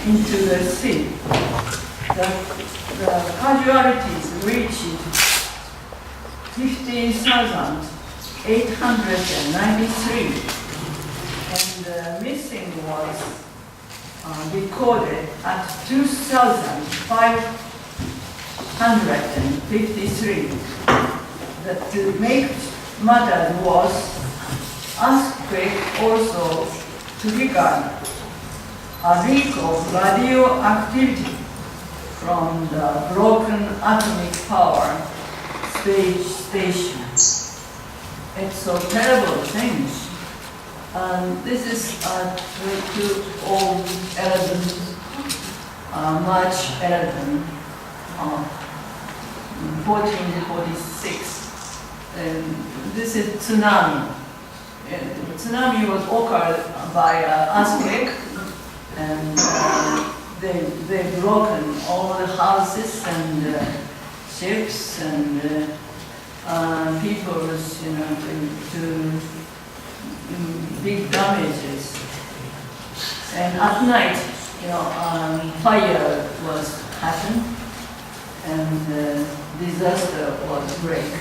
into the sea. The casualties reached 15,893, and the missing was recorded at 2,553. That to make matters worse, earthquake also triggered a leak of radioactivity from the broken atomic power station. It's so terrible things. This is March 11, 1446. This is tsunami. Tsunami was occurred by earthquake, and they've broken all the houses and ships and people's, to big damages. And at night, fire was happened, and disaster was great.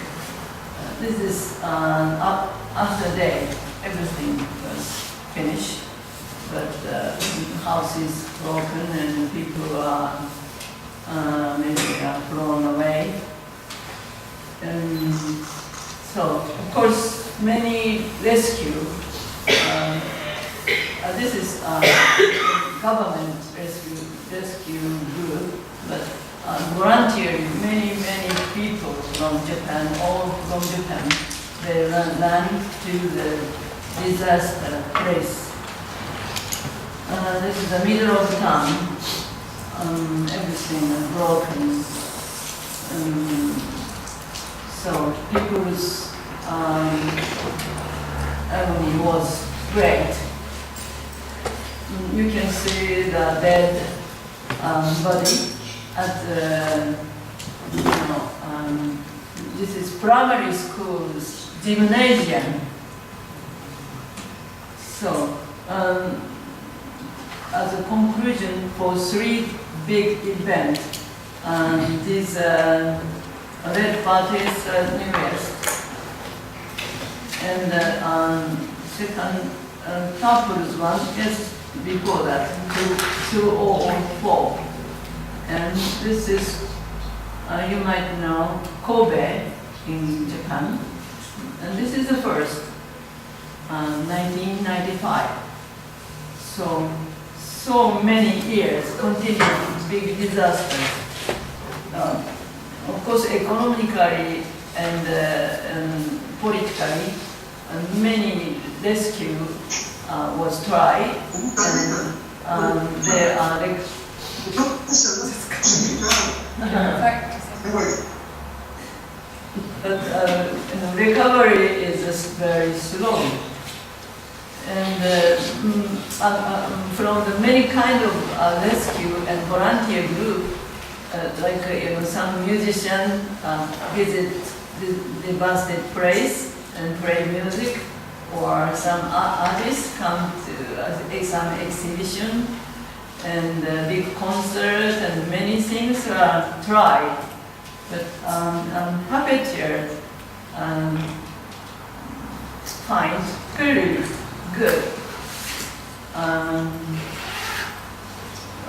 This is after day, everything was finished, but the house is broken and people are maybe blown away. And so, of course, many rescue. This is government rescue group, but volunteering, many people from Japan, all from Japan, they ran to the disaster place. This is the middle of town. Everything is broken. So people's agony was great. You can see the dead body at the, this is primary school's gymnasium. So, as a conclusion for 3 big events, these red parties newest, and second purple's one is before that, 2004. And this is, you might know, Kobe in Japan. And this is the first, 1995. So many years, continuing big disasters. Of course, economically and politically, many rescue was tried, and there are but recovery is very slow. And from the many kind of rescue and volunteer group, like some musicians visit the devasted place and play music, or some artists come to some exhibition and big concert, and many things are tried. But puppeteer find very good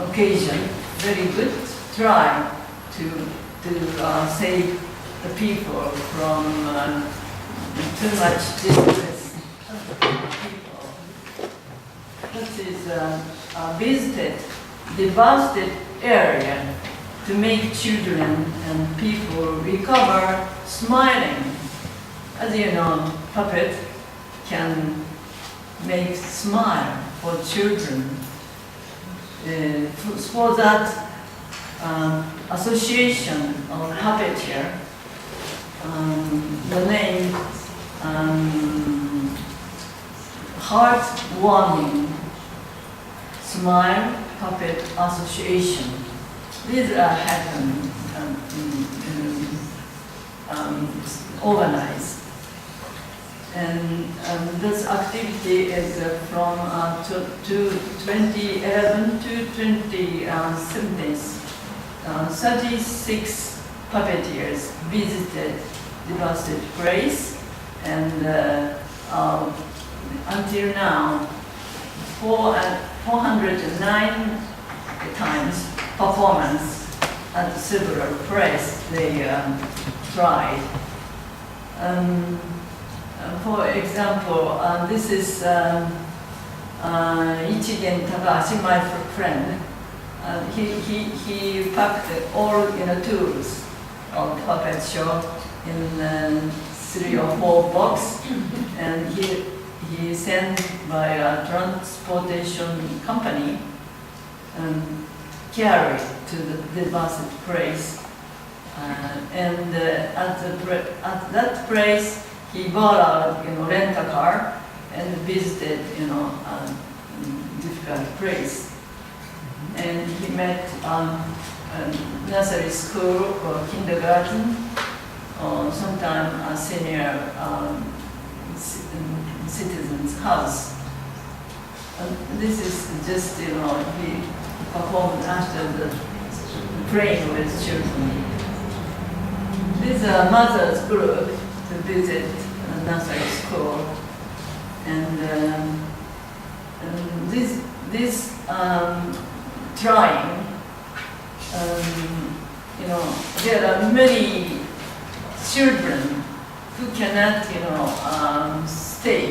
occasion, very good try to save the people from too much distress. People. This is visited devastated area to make children and people recover smiling. As you know, puppet can make smile for children. For that association of puppeteer, the name Heartwarming Smile Puppet Association. These are happened, organized. And this activity is from 2011 to 2017. 36 puppeteers visited the Bastet Place, and until now, 409 times performance at several places they tried. For example, this is Ichigen Takahashi, my friend. He packed all tools of puppet show in 3 or 4 boxes, and he sent by a transportation company and carried to the Basset place. And at that place, he bought a rent a car and visited difficult place. And he met nursery school or kindergarten, or sometime a senior citizen's house. This is just he performed after the praying with children. This is a mother's group to visit a nursery school, and this trying, there are many children who cannot, stay,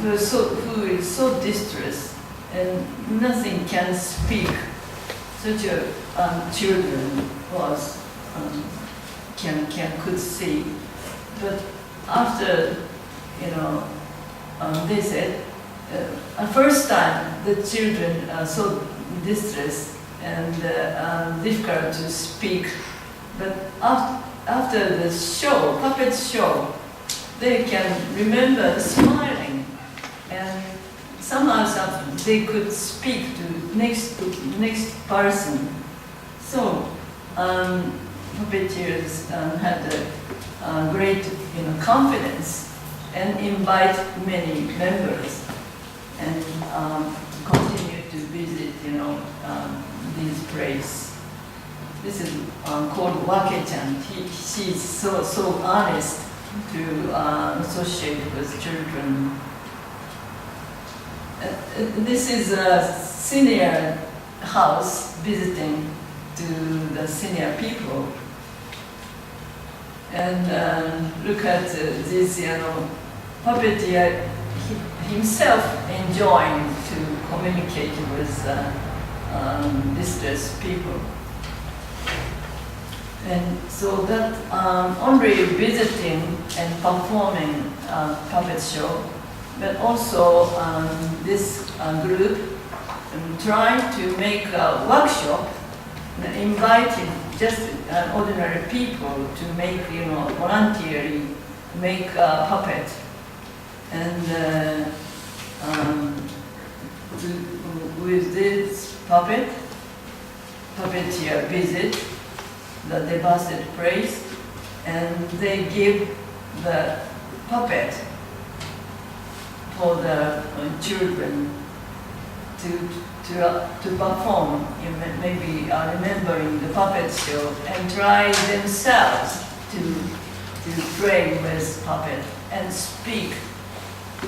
who is so distressed, and nothing can speak. Such a children was could see, but after they said at first time the children are so distressed and difficult to speak, but after the show, puppet show, they can remember smiling, and somehow they could speak to next person. So puppeteers had a great confidence and invite many members and continue to visit these places. This is called Wake-chan. She's so honest to associate with children. This is a senior house visiting to the senior people. And look at this puppeteer himself enjoying to communicate with distressed people. And so that only visiting and performing puppet show, but also this group tried to make a workshop, inviting just ordinary people to make, voluntarily make a puppet. And with this puppeteer visit the Bastet place, and they give the puppet for the children to perform, maybe remembering the puppet show, and try themselves to play with puppet and speak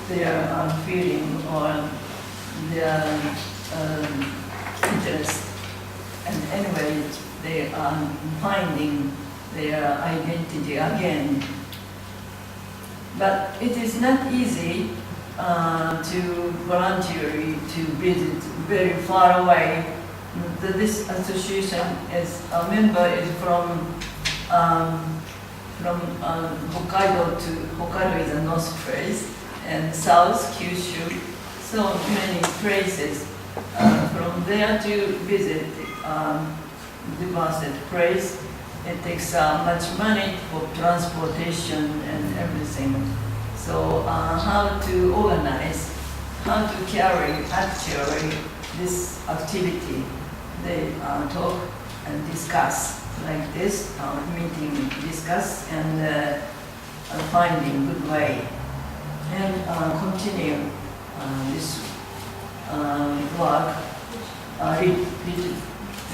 their feeling or their interest. And anyway, they are finding their identity again. But it is not easy to voluntarily to visit very far away. This association is a member is from Hokkaido to Hokkaido is a north place, and south Kyushu, so many places. From there to visit the Bastet place, it takes much money for transportation and everything. So how to organize, how to carry actually this activity, they talk and discuss like this, meeting, discuss, and finding good way and continue this work a little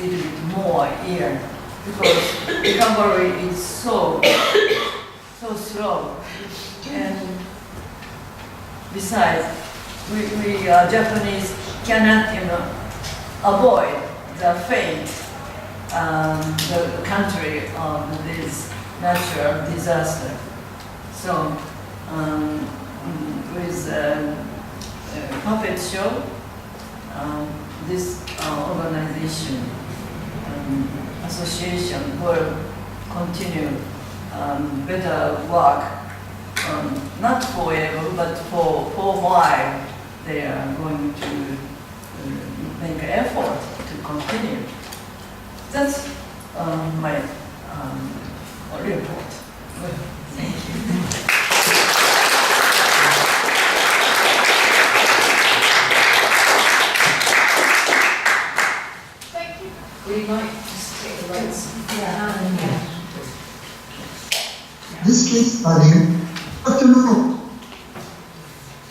bit more year, because recovery is so slow. And besides, we Japanese cannot, avoid the fate, the country of this natural disaster. So, with puppet show, this organization, association will continue better work, not forever, but for a while they are going to make an effort to continue. That's my report. Thank you. We might just take the votes. Yeah. This case study,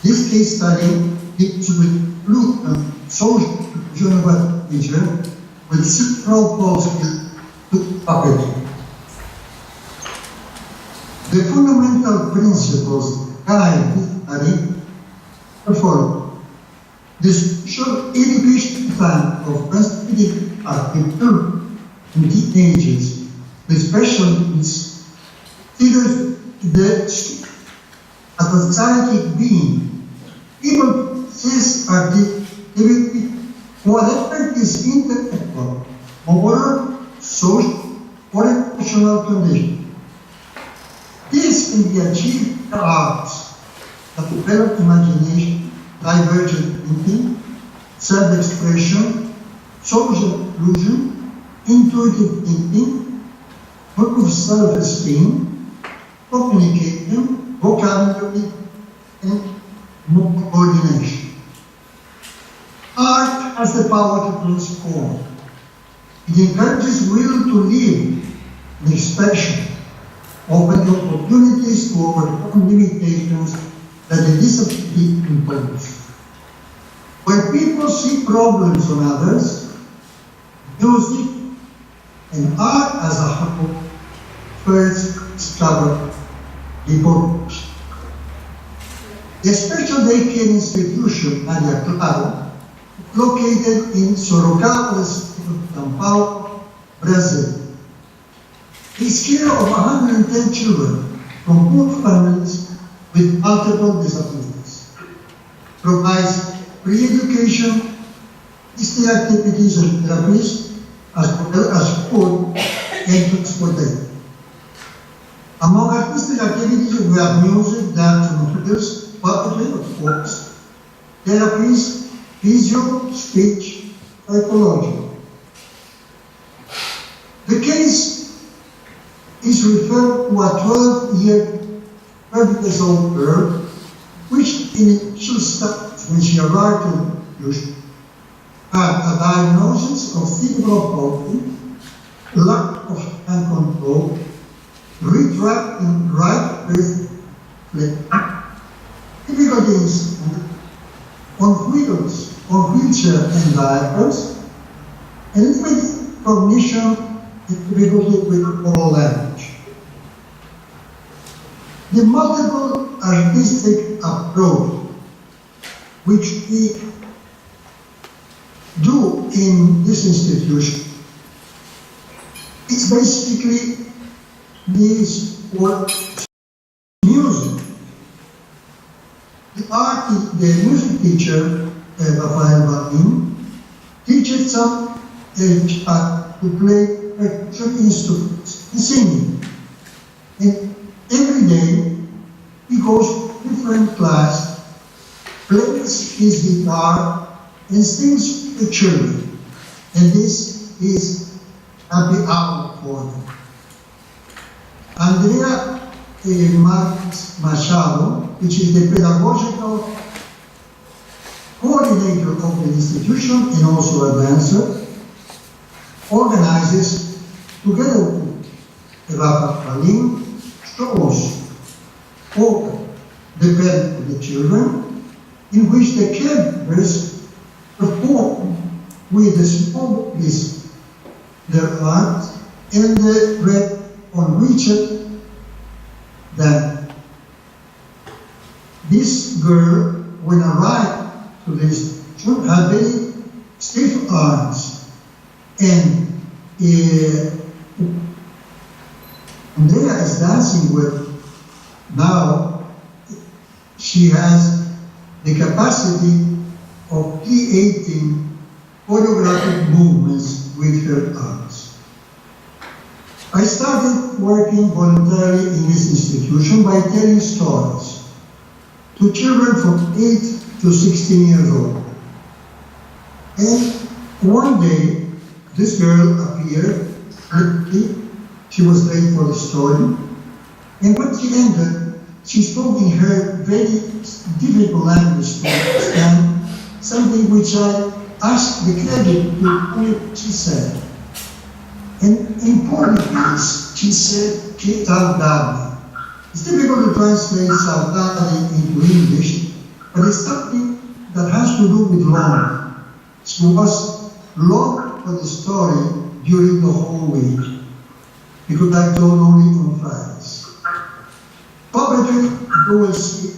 this case study is to include social general teacher with several policies to puppetry. The fundamental principles guide this study are following. The special education plan of breastfeeding active children and teenagers with special needs considers the as a psychic being able to assess activity whatever is intellectual, moral, social, or emotional condition. This can be achieved through arts that develop imagination, divergent thinking, self-expression, social inclusion, intuitive thinking, improve self-esteem, communication, vocabulary, and coordination. Art has the power to transform. It encourages will to live in expression, open opportunities to overcome limitations that the disability imposes. When people see problems on others, music and art as a whole first discover the potential. The special daycare institution, Maria Clara, located in Sorocaba, São Paulo, Brazil, takes care of 110 children from poor families with multiple disabilities, provides pre-education, history activities and therapies, as well as food and transportation. Among artistic activities, we have music, dance, materials, puppetry, of course, therapies, physio, speech, psychology. The case is referred to a 12-year-old girl, which in initial stages, when she arrived to the institution, had a diagnosis of cerebral palsy, lack of hand control, retract in right wrist, difficulties on wheels, on wheelchair and diapers, and limited cognition and difficulty with oral language. The multiple artistic approach, which we do in this institution, is basically this work music. The music teacher, Rafael Bain, teaches some to play percussion instruments and singing. And every day he goes to different class, plays his guitar, and sings to the children. And this is happy hour for them. Andrea Marques Machado, which is the pedagogical coordinator of the institution and also a dancer, organizes, together with Rafa Palim, shows or the parent of the children, in which the caregivers perform with a small piece their art and the red on which then this girl, when arrived to this, should have very stiff arms, and Andrea is dancing with. Now she has the capacity of creating choreographic movements with her arms. I started working voluntarily in this institution by telling stories to children from 8 to 16 years old. And one day, this girl appeared, she was late for the story, and when she ended, she spoke in her very difficult language to understand, something which I asked the caregiver to do what she said. And in Portuguese, she said, "Que saudade." It's difficult to translate saudade into English, but it's something that has to do with longing. She was longing for the story during the whole week, because I told only on Fridays. Puppetry, you will see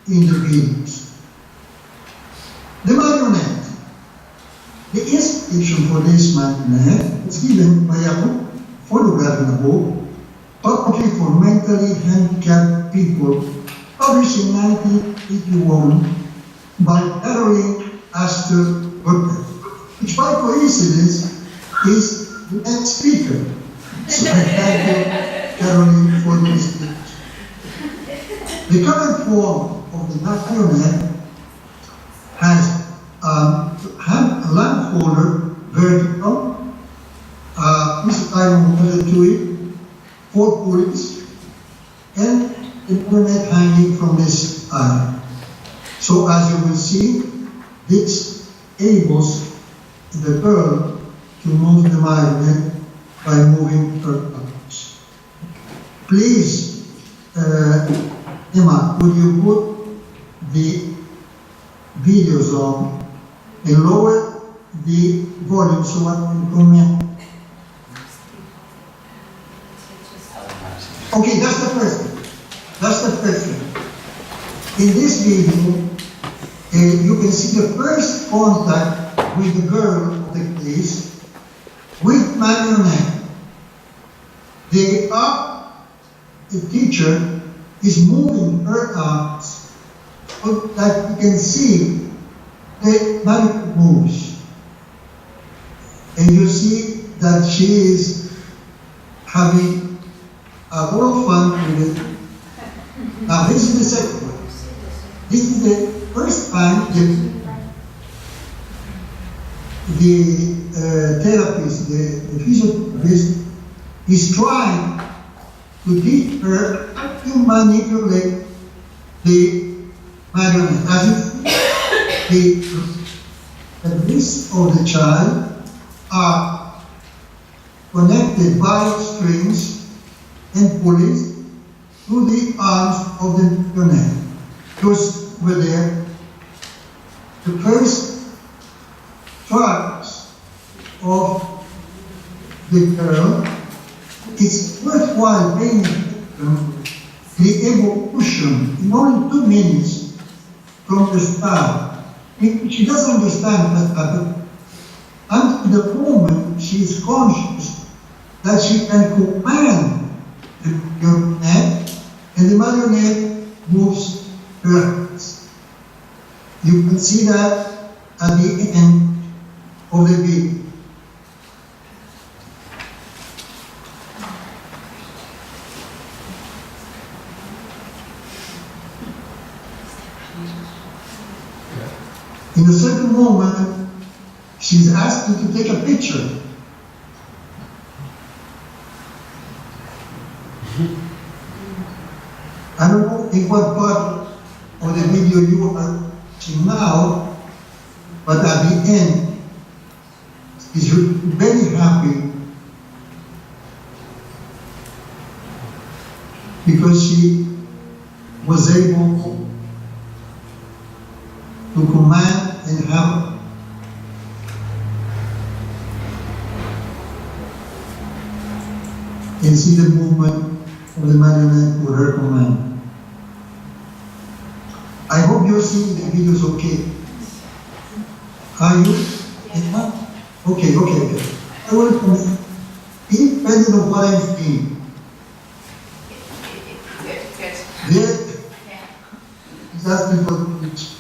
in the videos. The marionette. The inspiration for this marionette was given by a book, photograph in a book, Puppetry for Mentally Handicapped People, published in 1981 by Caroline Astor Burkett, which by coincidence is the next speaker. So I thank you, Caroline, for this speech. The current form of the marionette has a lamp holder vertical, this iron holder to it, 4 pulleys, and the marionette hanging from this iron. So as you will see, this enables the girl to move the marionette by moving her arms. Please, Emma, would you put the videos on and lower the volume so I can comment? Okay, that's the first thing. That's the first thing. In this video, you can see the first contact with the girl of the place with marionette. The teacher is moving her arms so that you can see the marionette moves. And you see that she is having a lot of fun with it. Now this is the second one. This is the first time the therapist, the physiotherapist, is trying to teach her how to manipulate the marionette. As if the wrists of the child are connected by strings and pulleys to the arms of the marionette. Because over there, the first tracks of the girl, it's worthwhile paying attention to the evolution in only 2 minutes from the start. She doesn't understand what happened until the moment she is conscious that she can command the marionette, and the marionette moves her hands. You can see that at the end of the video. In a certain moment, she's asked you to take a picture. I don't know in what part of the video you are watching now, but at the end, she's very happy because she and see the movement of the marionette with her command. I hope you're seeing the videos okay. Are you? Emma? Okay. I will comment. Independent of what I'm saying. Good. There, Yeah. he's asking for the picture.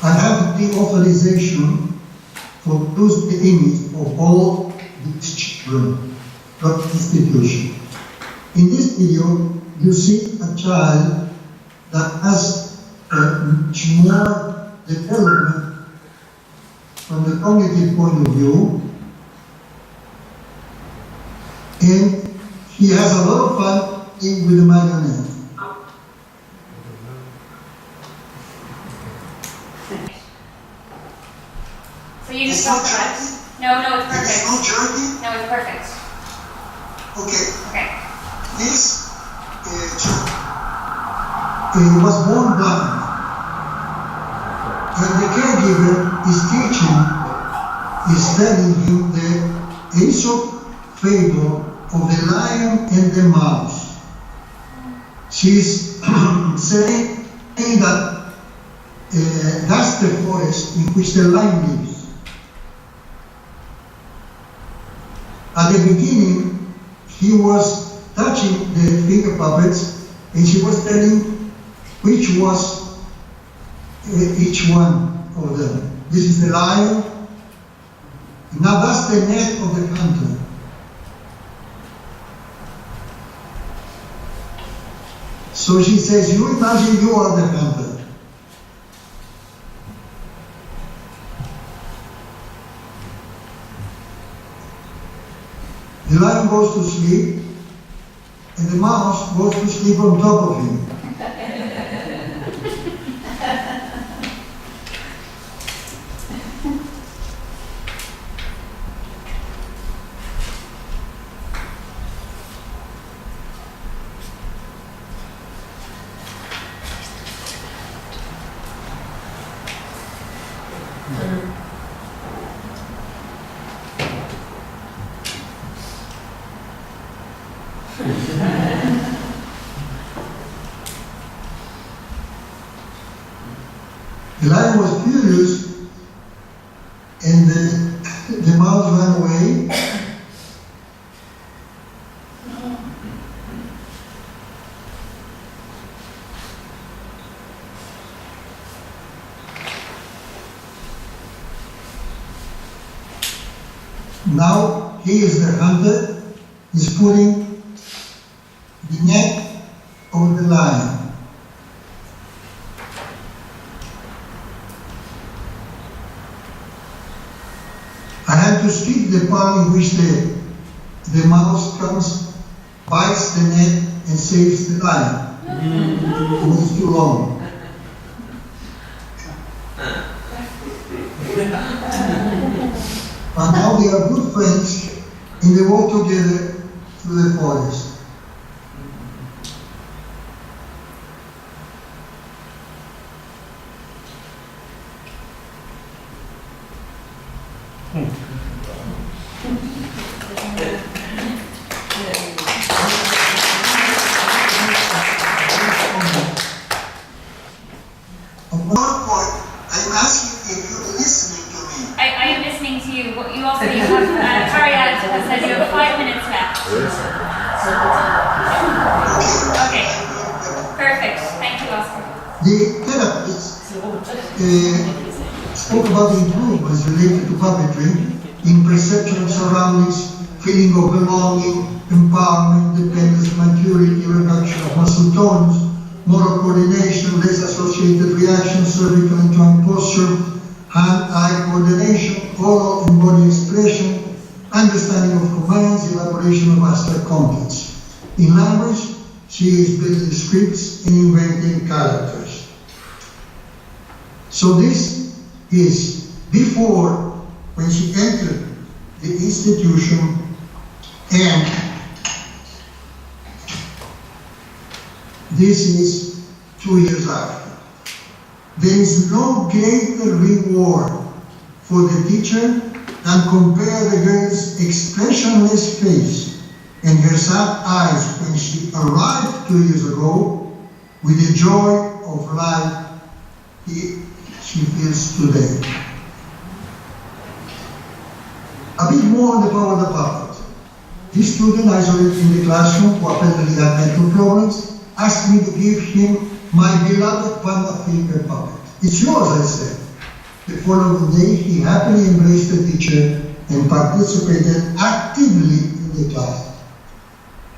I have the authorization for use the image of all these children from the institution. In this video, you see a child that has much more development from the cognitive point of view, and he has a lot of fun playing with the marionette. So you just talk about it. No, it's perfect. no journey? No, it's perfect. Okay. Okay. This child was born blind, and the caregiver is telling him the Aesop fable of the lion and the mouse. She's saying that that's the forest in which the lion lives. At the beginning, he was touching the finger puppets, and she was telling which was each one of them. This is the lion. Now that's the neck of the hunter. So she says, you imagine you are the hunter. The lion goes to sleep, and the mouse goes to sleep on top of him. The lion was furious, and the mouse ran away. Now he is the hunter, is putting the neck of the lion. I had to skip the part in which the mouse comes, bites the neck, and saves the lion. It was too long. But now they are good friends, and they walk together through the forest. At one point, I'm asking if you're listening to me. I am listening to you. You also have Harriet has said you have 5 minutes left. Okay. Perfect. Thank you, Oscar. The therapist spoke about the improvements related to puppetry in perception of surroundings, feeling of belonging, empowerment, dependence, maturity, reduction of muscle tones, motor coordination, less associated reactions, cervical and joint posture, hand-eye coordination, oral and body expression, understanding of commands, elaboration of abstract contents. In language, she is building scripts and inventing characters. So this is before, when she entered the institution, and this is 2 years after. There is no greater reward for the teacher than compare the girl's expressionless face and her sad eyes when she arrived 2 years ago with the joy of life she feels today. A bit more on the power of the puppet. This student isolated in the classroom, who apparently had mental problems, asked me to give him my beloved Panda Finger puppet. It's yours, I said. The following day, he happily embraced the teacher and participated actively in the class.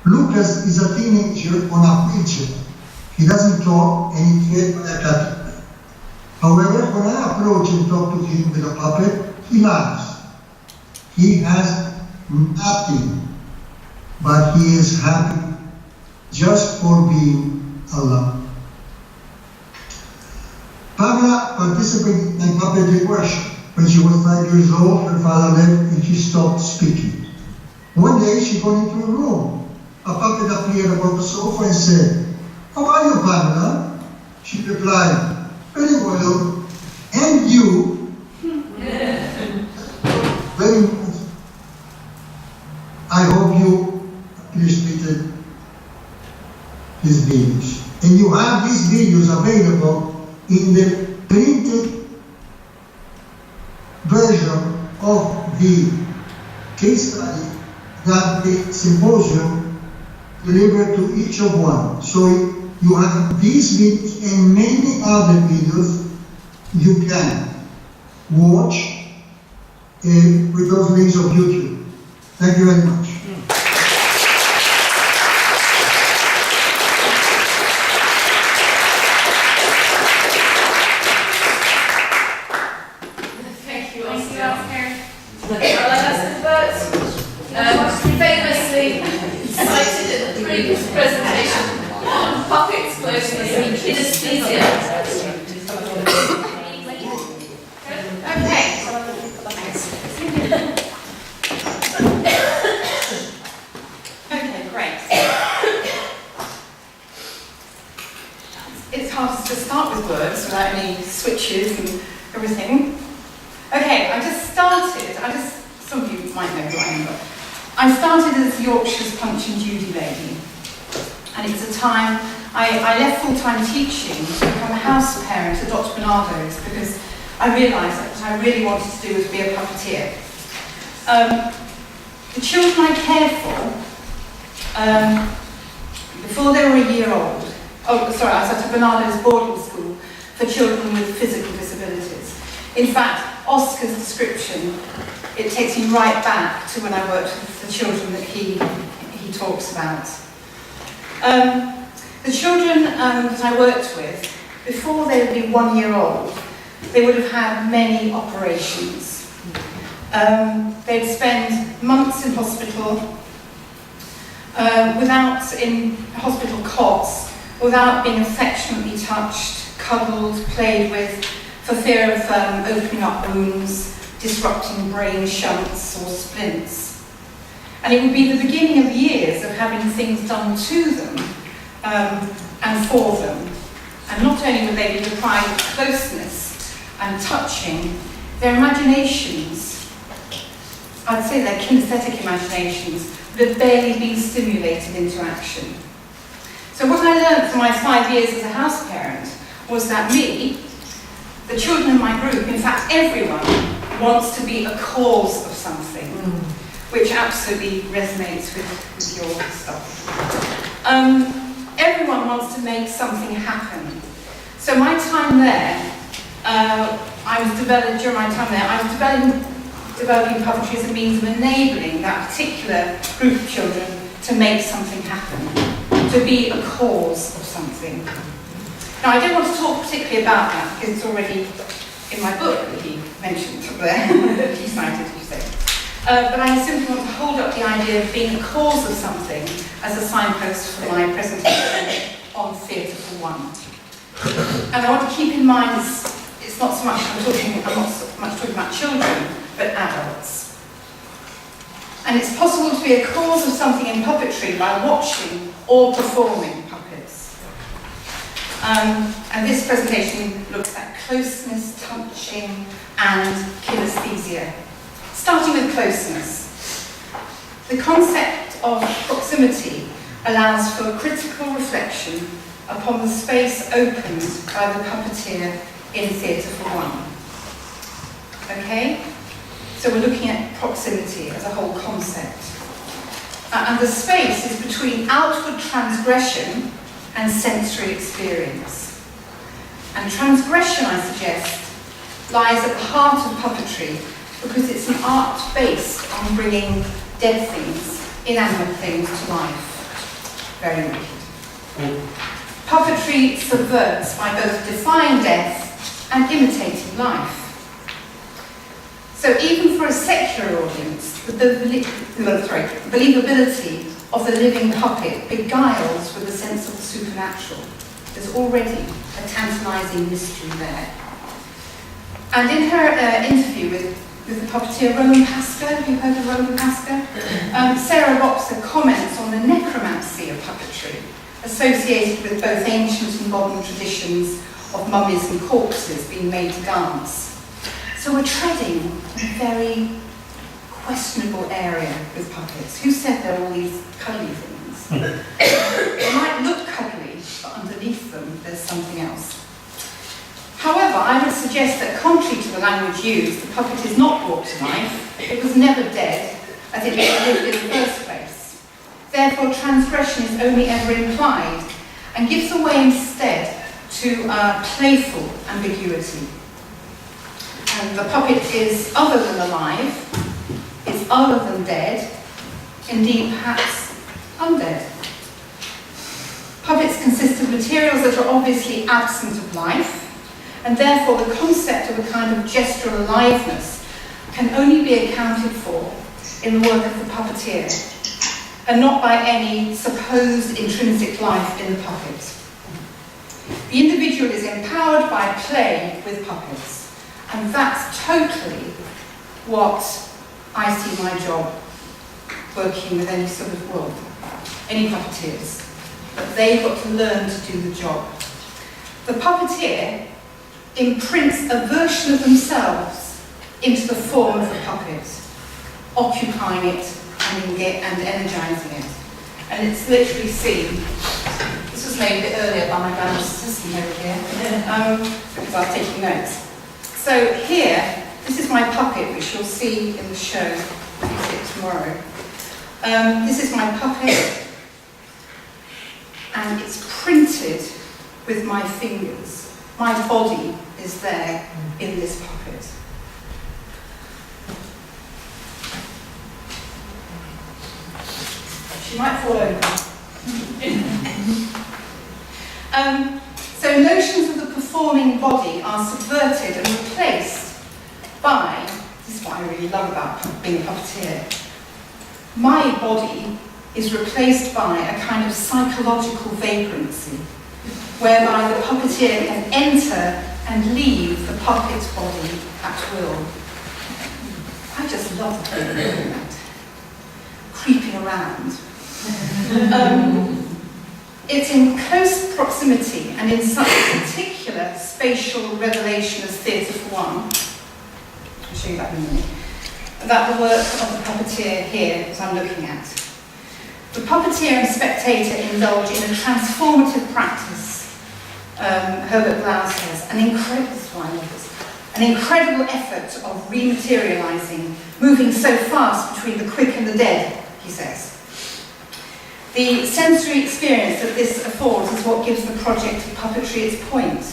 Lucas is a teenager on a wheelchair. He doesn't talk and he's fed by a catheter. However, when I approach and talk to him with a puppet, he laughs. He has nothing, but he is happy just for being alive. Pamela participated in a puppetry workshop. When she was 5 years old, her father left and she stopped speaking. One day, she got into a room. A puppet appeared above the sofa and said, "How are you, Pamela?" She replied, "Very well. And you?" Very much. I hope you appreciated his videos. And you have these videos available in the printed version of the case study that the symposium delivered to each of one. So you have these videos and many other videos you can watch with those links of YouTube. Thank you very much. Thank you, Oscar. Famously cited in the previous presentation on puppet explosions and kinesthesia. Okay. Okay, great. It's hard to start with words without any switches and everything. Okay, some of you might know who I am, but I started as Yorkshire's Punch and Judy lady, and it was a time I left full-time teaching to become a house parent at Dr. Bernardo's because I realised that what I really wanted to do was be a puppeteer. The children I cared for, before they were a year old, I was at a Bernardo's boarding school for children with physical disabilities. In fact, Oscar's description, it takes me right back to when I worked with the children that he talks about. The children that I worked with, before they would be 1 year old, they would have had many operations. They'd spend months in hospital, in hospital cots, without being affectionately touched, cuddled, played with, for fear of opening up wounds, disrupting brain shunts or splints. And it would be the beginning of years of having things done to them and for them. And not only would they be deprived of closeness and touching, their imaginations, I'd say their kinesthetic imaginations, would have barely been stimulated into action. So what I learned from my 5 years as a house parent was that the children in my group, in fact everyone, wants to be a cause of something, which absolutely resonates with your stuff. Everyone wants to make something happen. So my time there, during my time there, I was developing puppetry as a means of enabling that particular group of children to make something happen, to be a cause of something. Now, I don't want to talk particularly about that because it's already in my book that he mentioned up there, that he cited, you say. But I simply want to hold up the idea of being a cause of something as a signpost for my presentation on Theatre for One. And I want to keep in mind it's not so much I'm not so much talking about children, but adults. And it's possible to be a cause of something in puppetry by watching or performing puppets. And this presentation looks at closeness, touching, and kinesthesia. Starting with closeness. The concept of proximity allows for critical reflection upon the space opened by the puppeteer in Theatre for One. Okay? So we're looking at proximity as a whole concept. And the space is between outward transgression and sensory experience. And transgression, I suggest, lies at the heart of puppetry because it's an art based on bringing dead things, inanimate things to life. Very wicked. Puppetry subverts by both defying death and imitating life. So even for a secular audience, the believability of the living puppet beguiles with a sense of the supernatural. There's already a tantalising mystery there. And in her interview with the puppeteer Roman Pascoe, have you heard of Roman Pascoe? Sarah Boxer comments on the necromancy of puppetry, associated with both ancient and modern traditions of mummies and corpses being made to dance. So we're treading a very questionable area with puppets. Who said there are all these cuddly things? They might look cuddly, but underneath them there's something else. However, I would suggest that contrary to the language used, the puppet is not brought to life. It was never dead, as it lived in the first place. Therefore, transgression is only ever implied and gives away instead to playful ambiguity. And the puppet is other than alive, is other than dead, indeed perhaps undead. Puppets consist of materials that are obviously absent of life, and therefore the concept of a kind of gestural aliveness can only be accounted for in the work of the puppeteer, and not by any supposed intrinsic life in the puppet. The individual is empowered by play with puppets, and that's totally what I see my job working with any sort of world, any puppeteers. But they've got to learn to do the job. The puppeteer imprints a version of themselves into the form of the puppet, occupying it and energizing it. And it's literally seen. This was made a bit earlier by my grandma's assistant over here, because I was taking notes. So here, this is my puppet, which you'll see in the show, if you see it tomorrow. This is my puppet, and it's printed with my fingers. My body is there in this puppet. She might fall over. So notions of the performing body are subverted and replaced by, this is what I really love about being a puppeteer, my body is replaced by a kind of psychological vagrancy, whereby the puppeteer can enter and leave the puppet's body at will. I just love the feeling of that. Creeping around. It's in close proximity and in such a particular spatial revelation as Theatre for One, I'll show you that in a minute, that the work of the puppeteer here that I'm looking at. The puppeteer and spectator indulge in a transformative practice, Herbert Blau says, an incredible effort of rematerializing, moving so fast between the quick and the dead, he says. The sensory experience that this affords is what gives the project of puppetry its point.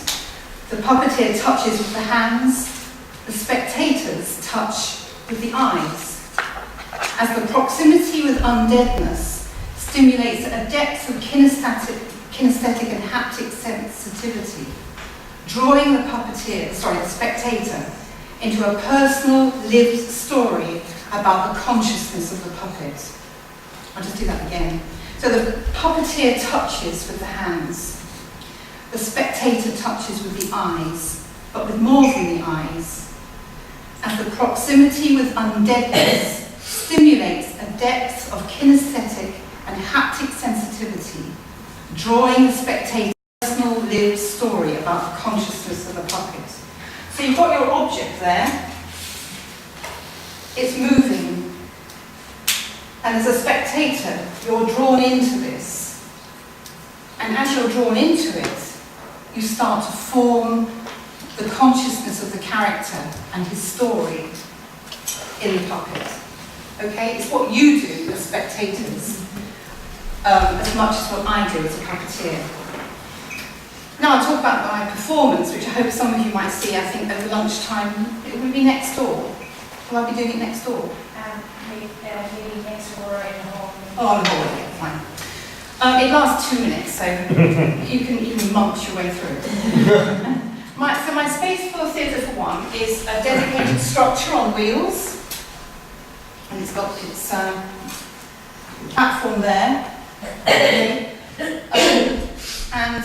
The puppeteer touches with the hands, the spectators touch with the eyes. As the proximity with undeadness stimulates a depth of kinesthetic and haptic sensitivity, drawing the spectator, into a personal, lived story about the consciousness of the puppet. I'll just do that again. So the puppeteer touches with the hands. The spectator touches with the eyes, but with more than the eyes. As the proximity with undeadness stimulates a depth of kinesthetic and haptic sensitivity, drawing the spectator's personal lived story about the consciousness of the puppet. So you've got your object there, it's moving, and as a spectator, you're drawn into this. And as you're drawn into it, you start to form the consciousness of the character and his story in the puppet. Okay? It's what you do as spectators, as much as what I do as a puppeteer. Now I'll talk about my performance, which I hope some of you might see, I think, over lunchtime. It will be next door. Will I be doing it next door? Maybe next door in the hall. Oh, on the hallway, yeah, fine. It lasts 2 minutes, so you can even munch your way through it. So my space for Theatre for One is a dedicated structure on wheels, and it's got its platform there. And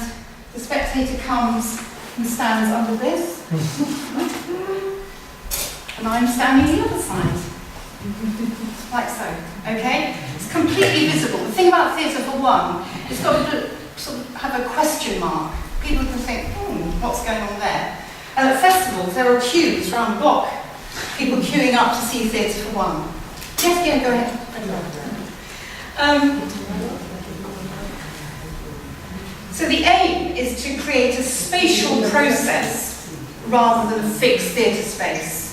the spectator comes and stands under this, and I'm standing the other side. Like so, okay? It's completely visible. The thing about Theatre for One, it's got to sort of have a question mark. People can think, what's going on there? And at festivals, there are queues around the block. People queuing up to see Theatre for One. Yes, yeah, go ahead. So the aim is to create a spatial process rather than a fixed theatre space.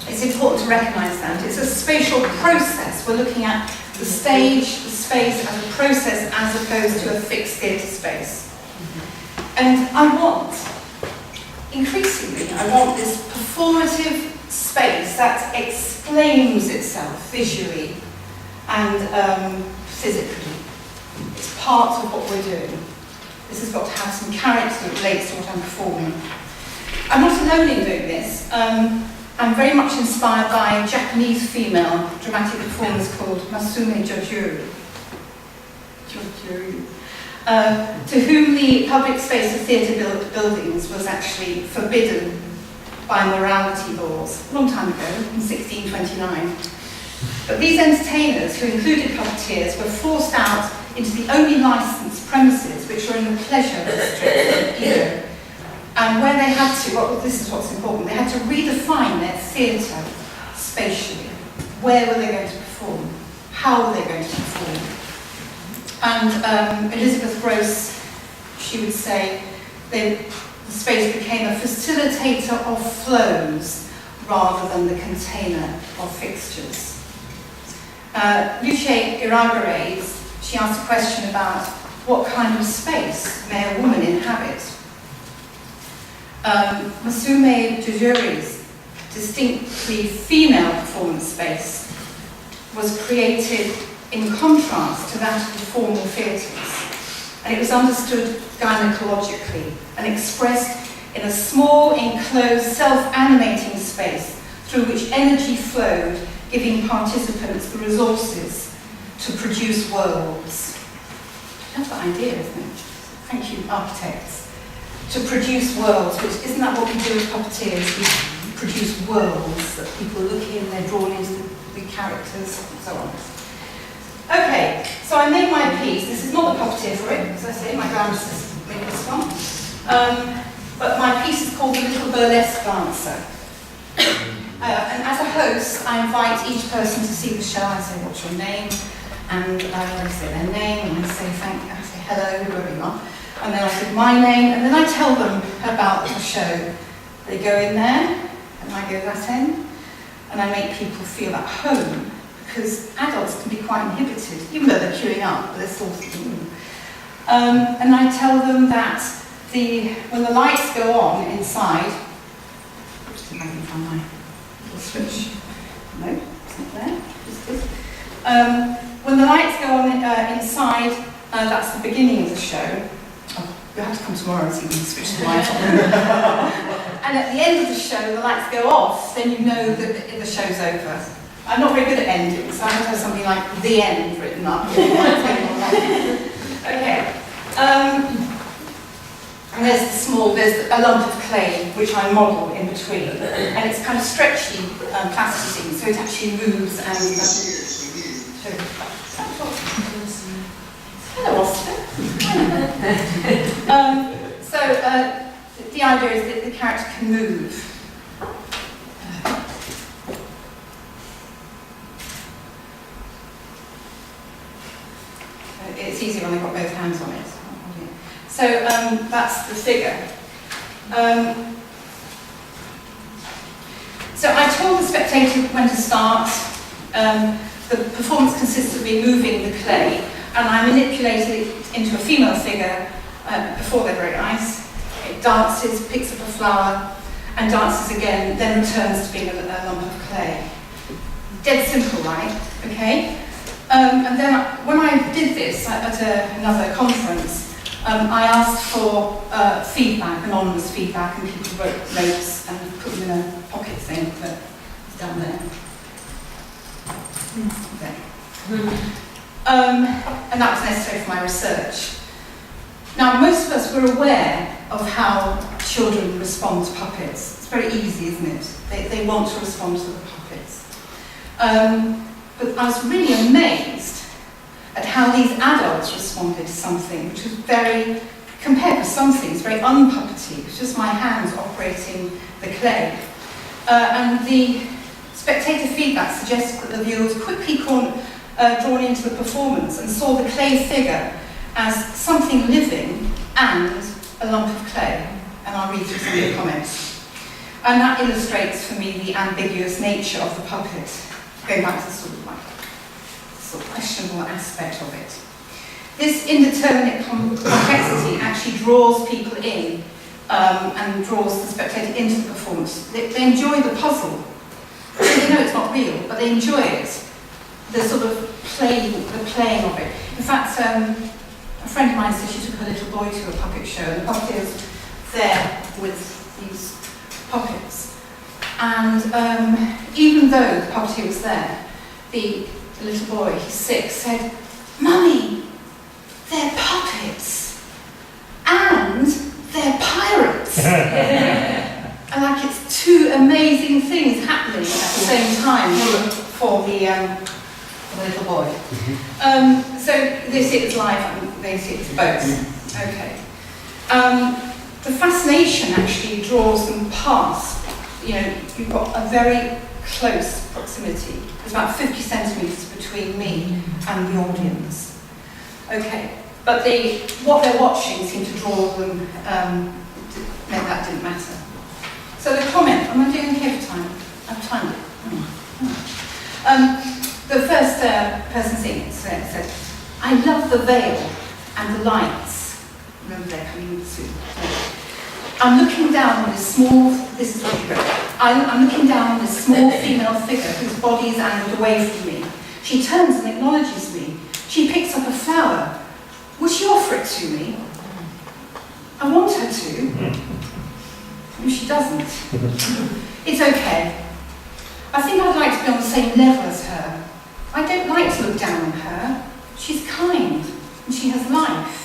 It's important to recognise that. It's a spatial process. We're looking at the stage, the space as a process as opposed to a fixed theatre space. And increasingly, I want this performative space that explains itself visually and physically. It's part of what we're doing. This has got to have some character that relates to what I'm performing. I'm not alone in doing this. I'm very much inspired by a Japanese female dramatic performance called Masume Jojuru, to whom the public space of theatre buildings was actually forbidden by morality laws a long time ago, in 1629. But these entertainers, who included puppeteers, were forced out into the only licensed premises, which are in the pleasure district of Edo. And where they had to, this is what's important, they had to redefine their theatre spatially. Where were they going to perform? How were they going to perform? And Elizabeth Gross, she would say, the space became a facilitator of flows rather than the container of fixtures. Luce Irigaray, she asked a question about what kind of space may a woman inhabit. Masume Jojuru's distinctly female performance space was created in contrast to that of the formal theatres, and it was understood gynecologically and expressed in a small, enclosed, self-animating space through which energy flowed, giving participants the resources to produce worlds. That's the idea, isn't it? Thank you, architects. To produce worlds, which isn't that what we do as puppeteers? We produce worlds that people look in, they're drawn into the characters, and so on. Okay, so I made my piece. This is not the puppeteer for it, as I say, my glamorous assistant made this one. But my piece is called The Little Burlesque Dancer. And as a host, I invite each person to see the show. I say, what's your name? And I say their name, and I say hello, whoever you are. And then I give my name, and then I tell them about the show. They go in there, and I go that end, and I make people feel at home, because adults can be quite inhibited, even though they're queuing up, but they're still and I tell them that when the lights go on inside, just see if I can find my little switch. No, it's not there. Just this. When the lights go on inside, that's the beginning of the show. You'll have to come tomorrow and see me switch the lights on. And at the end of the show, the lights go off, then you know that the show's over. I'm not very good at endings, so I have to have something like the end written up. Okay. And there's a lump of clay which I model in between, and it's kind of stretchy plasticine, so it actually moves and. Hello, Oscar. So the idea is that the character can move. It's easier when I've got both hands on it. So that's the figure. So I told the spectator when to start. The performance consists of me moving the clay, and I manipulate it into a female figure before their very eyes. It dances, picks up a flower, and dances again, then returns to being a lump of clay. Dead simple, right? Okay? And then when I did this at another conference, I asked for feedback, anonymous feedback, and people wrote notes and put them in a pocket thing that is down there. Okay. And that was necessary for my research. Now, most of us were aware of how children respond to puppets. It's very easy, isn't it? They want to respond to the puppets. But I was really amazed at how these adults responded to something which was very, compared with some things, very unpuppety. It was just my hands operating the clay. And the spectator feedback suggested that the viewer was quickly drawn into the performance and saw the clay figure as something living and a lump of clay. And I'll read through some of the comments. And that illustrates for me the ambiguous nature of the puppet, going back to the sort of questionable aspect of it. This indeterminate complexity actually draws people in and draws the spectator into the performance. They enjoy the puzzle. They know it's not real, but they enjoy it. The sort of playing of it. In fact, a friend of mine said she took her little boy to a puppet show, and the puppet was there with these puppets. And even though the puppeteer was there, the little boy, he's 6, said, "Mummy, they're puppets, and they're pirates." And like it's two amazing things happening at the same time for the little boy. So they see it as live and they see it as both. Okay. The fascination actually draws them past. You know, you've got a very close proximity. There's about 50 centimetres between me and the audience. Okay, but what they're watching seemed to draw them, meant that didn't matter. So the comment, am I doing okay for time? I've timed it. The first person seeing it said, "I love the veil and the lights." Remember, they're coming soon. I'm looking down on this small, this is what you wrote. I'm looking down on this small female figure whose body is angled away from me. She turns and acknowledges me. She picks up a flower. Would she offer it to me? I want her to. No, she doesn't. It's okay. I think I'd like to be on the same level as her. I don't like to look down on her. She's kind and she has life.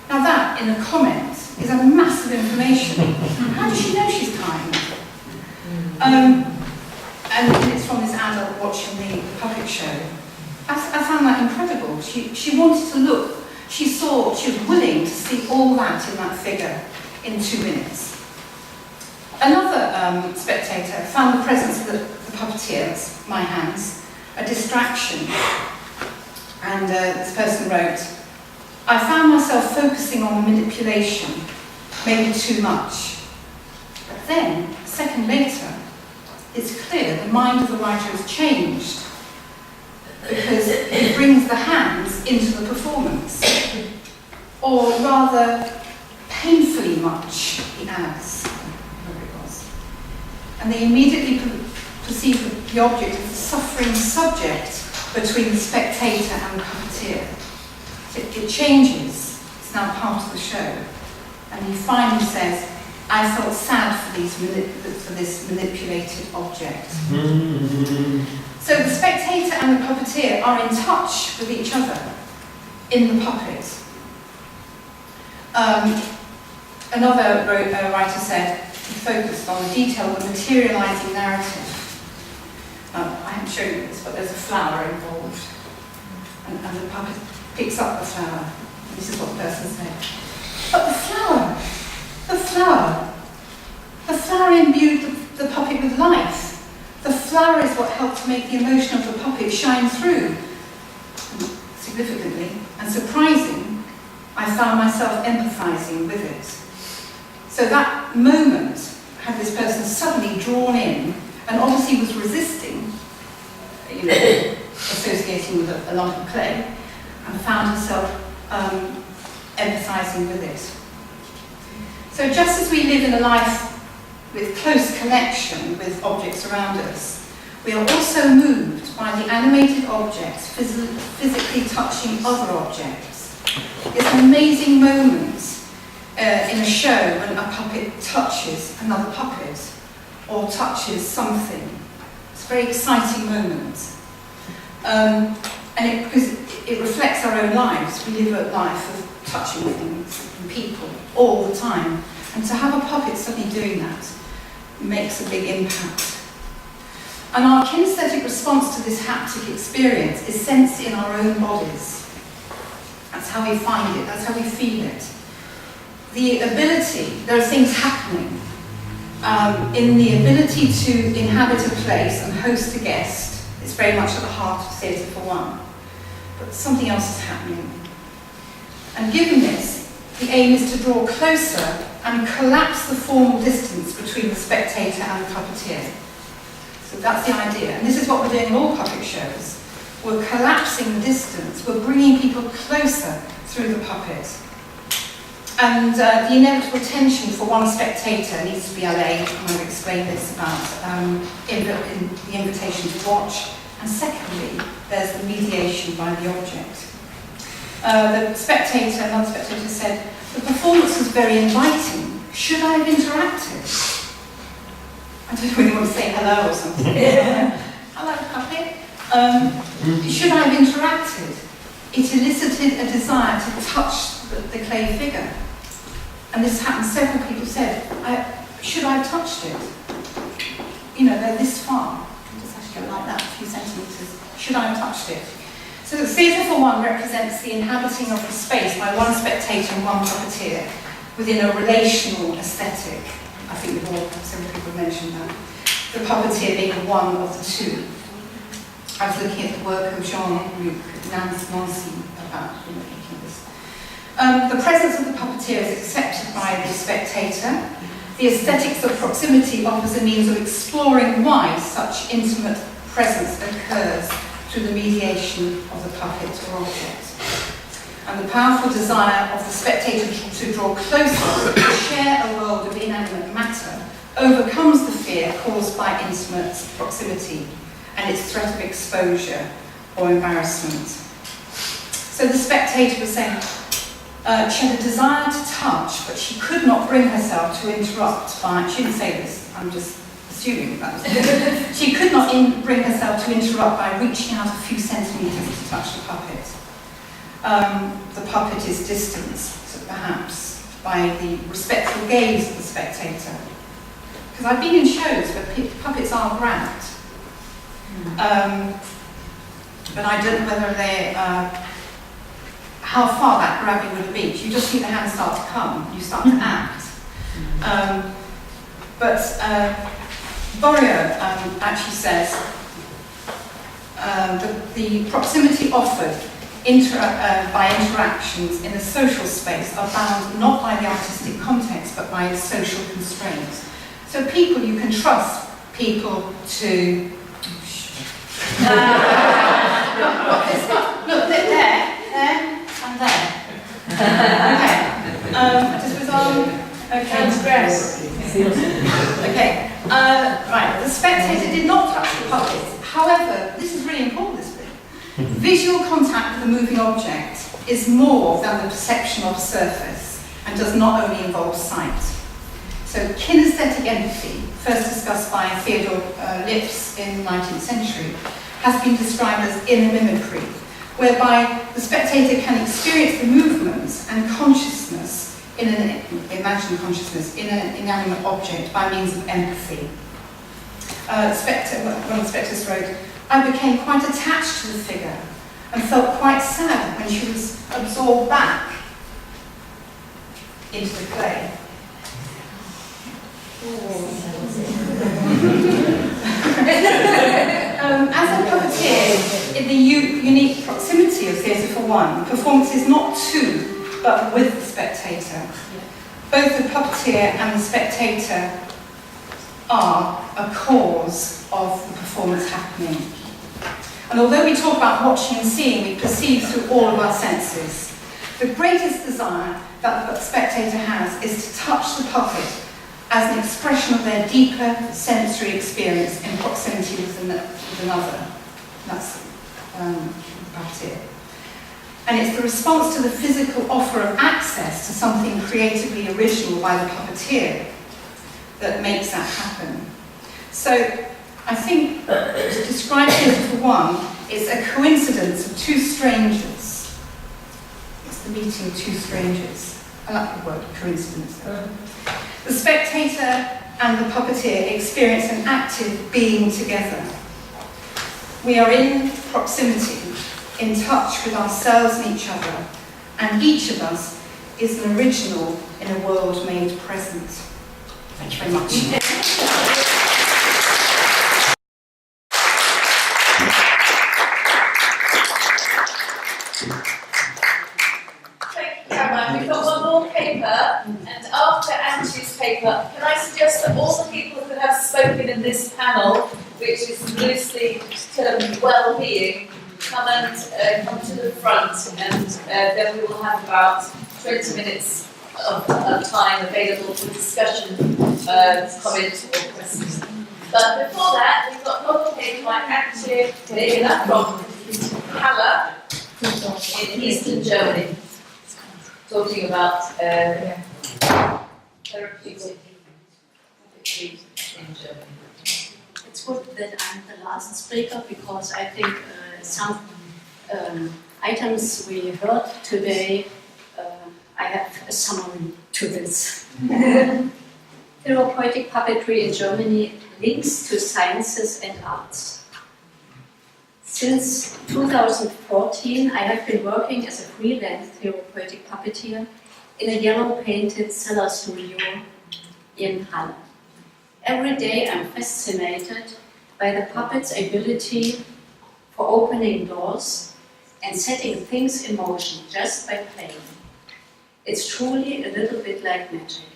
Now that, in a comment, is a massive information. How does she know she's kind? And it's from this adult watching the puppet show. I found that incredible. She wanted to look. She was willing to see all that in that figure in 2 minutes. Another spectator found the presence of the puppeteer, that's my hands, a distraction. And this person wrote, "I found myself focusing on the manipulation, maybe too much. But then, a second later, it's clear the mind of the writer has changed because it brings the hands into the performance. Or rather, painfully much," he adds, whoever it was. And they immediately perceive the object as a suffering subject between the spectator and the puppeteer. It changes. It's now part of the show. And he finally says, I felt sad for this manipulated object. So the spectator and the puppeteer are in touch with each other in the puppet. Another writer said he focused on the detail of the materializing narrative. I haven't shown you this, but there's a flower involved. And the puppet picks up the flower. This is what the person said. But the flower imbued the puppet with life. The flower is what helped to make the emotion of the puppet shine through. Significantly and surprising, I found myself empathizing with it. So that moment had this person suddenly drawn in and obviously was resisting, associating with a lump of clay, and found herself empathizing with it. So just as we live in a life with close connection with objects around us, we are also moved by the animated objects physically touching other objects. It's an amazing moment in a show when a puppet touches another puppet or touches something. It's a very exciting moment. Because it reflects our own lives. We live a life of touching things and people all the time. And to have a puppet suddenly doing that makes a big impact. And our kinesthetic response to this haptic experience is sensed in our own bodies. That's how we find it, that's how we feel it. The ability, there are things happening in the ability to inhabit a place and host a guest. It's very much at the heart of Theatre for One. But something else is happening. And given this, the aim is to draw closer and collapse the formal distance between the spectator and the puppeteer. So that's the idea. And this is what we're doing in all puppet shows. We're collapsing the distance. We're bringing people closer through the puppet. And the inevitable tension for one spectator needs to be allayed, and I've explained this about in the invitation to watch. And secondly, there's the mediation by the object. Another spectator said, the performance was very inviting. Should I have interacted? I don't really want to say hello or something. Hello, puppet. Should I have interacted? It elicited a desire to touch the clay figure. And this happened, several people said, should I have touched it? They're this far. Just actually go like that, a few centimetres. Should I have touched it? So the Theatre for One represents the inhabiting of the space by one spectator and one puppeteer within a relational aesthetic. I think several people mentioned that. The puppeteer being one of the two. I was looking at the work of Jean-Luc Nancy about looking at this. The presence of the puppeteer is accepted by the spectator. The aesthetics of proximity offers a means of exploring why such intimate presence occurs through the mediation of the puppet or object. And the powerful desire of the spectator to draw closer, to share a world of inanimate matter, overcomes the fear caused by intimate proximity and its threat of exposure or embarrassment. So the spectator was saying, she had a desire to touch, but she could not bring herself to interrupt by, she didn't say this, I'm just assuming that was she could not bring herself to interrupt by reaching out a few centimetres to touch the puppet. The puppet is distanced, perhaps, by the respectful gaze of the spectator. Because I've been in shows where puppets are grabbed. But I don't know whether they how far that grabbing would have been. You just see the hands start to come, you start to act. But Borio actually says the proximity offered by interactions in a social space are bound not by the artistic context but by social constraints. So people, you can trust people to... Look, there, and there. Okay. Just was on... Okay. Transgress. Okay. Right. The spectator did not touch the puppet. However, this is really important, this bit. Visual contact with a moving object is more than the perception of a surface and does not only involve sight. So kinesthetic empathy, first discussed by Theodore Lipps in the 19th century, has been described as inner mimicry, whereby the spectator can experience the movements and consciousness in an imagined consciousness in an inanimate object by means of empathy. One of the spectators wrote, "I became quite attached to the figure and felt quite sad when she was absorbed back into the play." As a puppeteer, in the unique proximity of Theatre for One, performance is not to, but with the spectator. Both the puppeteer and the spectator are a cause of the performance happening. And although we talk about watching and seeing, we perceive through all of our senses. The greatest desire that the spectator has is to touch the puppet as an expression of their deeper sensory experience in proximity with another. That's puppeteer. And it's the response to the physical offer of access to something creatively original by the puppeteer that makes that happen. So I think to describe Theatre for One, it's a coincidence of two strangers. It's the meeting of two strangers. I like the word coincidence. The spectator and the puppeteer experience an active being together. We are in proximity, in touch with ourselves and each other, and each of us is an original in a world made present. Thank you very much. Thank you, Caroline. We've got one more paper, and after Angie's paper, can I suggest that all the people who have spoken in this panel, which is loosely termed well-being, come to the front, and then we will have about 20 minutes of time available for discussion, comments or questions. But before that, we've got one more paper by Antje Lehner from Halle in Eastern Germany, talking about therapeutic in Germany. It's good that I'm the last speaker because I think some items we heard today, I have a summary to this. Therapeutic puppetry in Germany links to sciences and arts. Since 2014, I have been working as a freelance therapeutic puppeteer in a yellow-painted cellar studio in Halle. Every day I'm fascinated by the puppet's ability for opening doors and setting things in motion just by playing. It's truly a little bit like magic.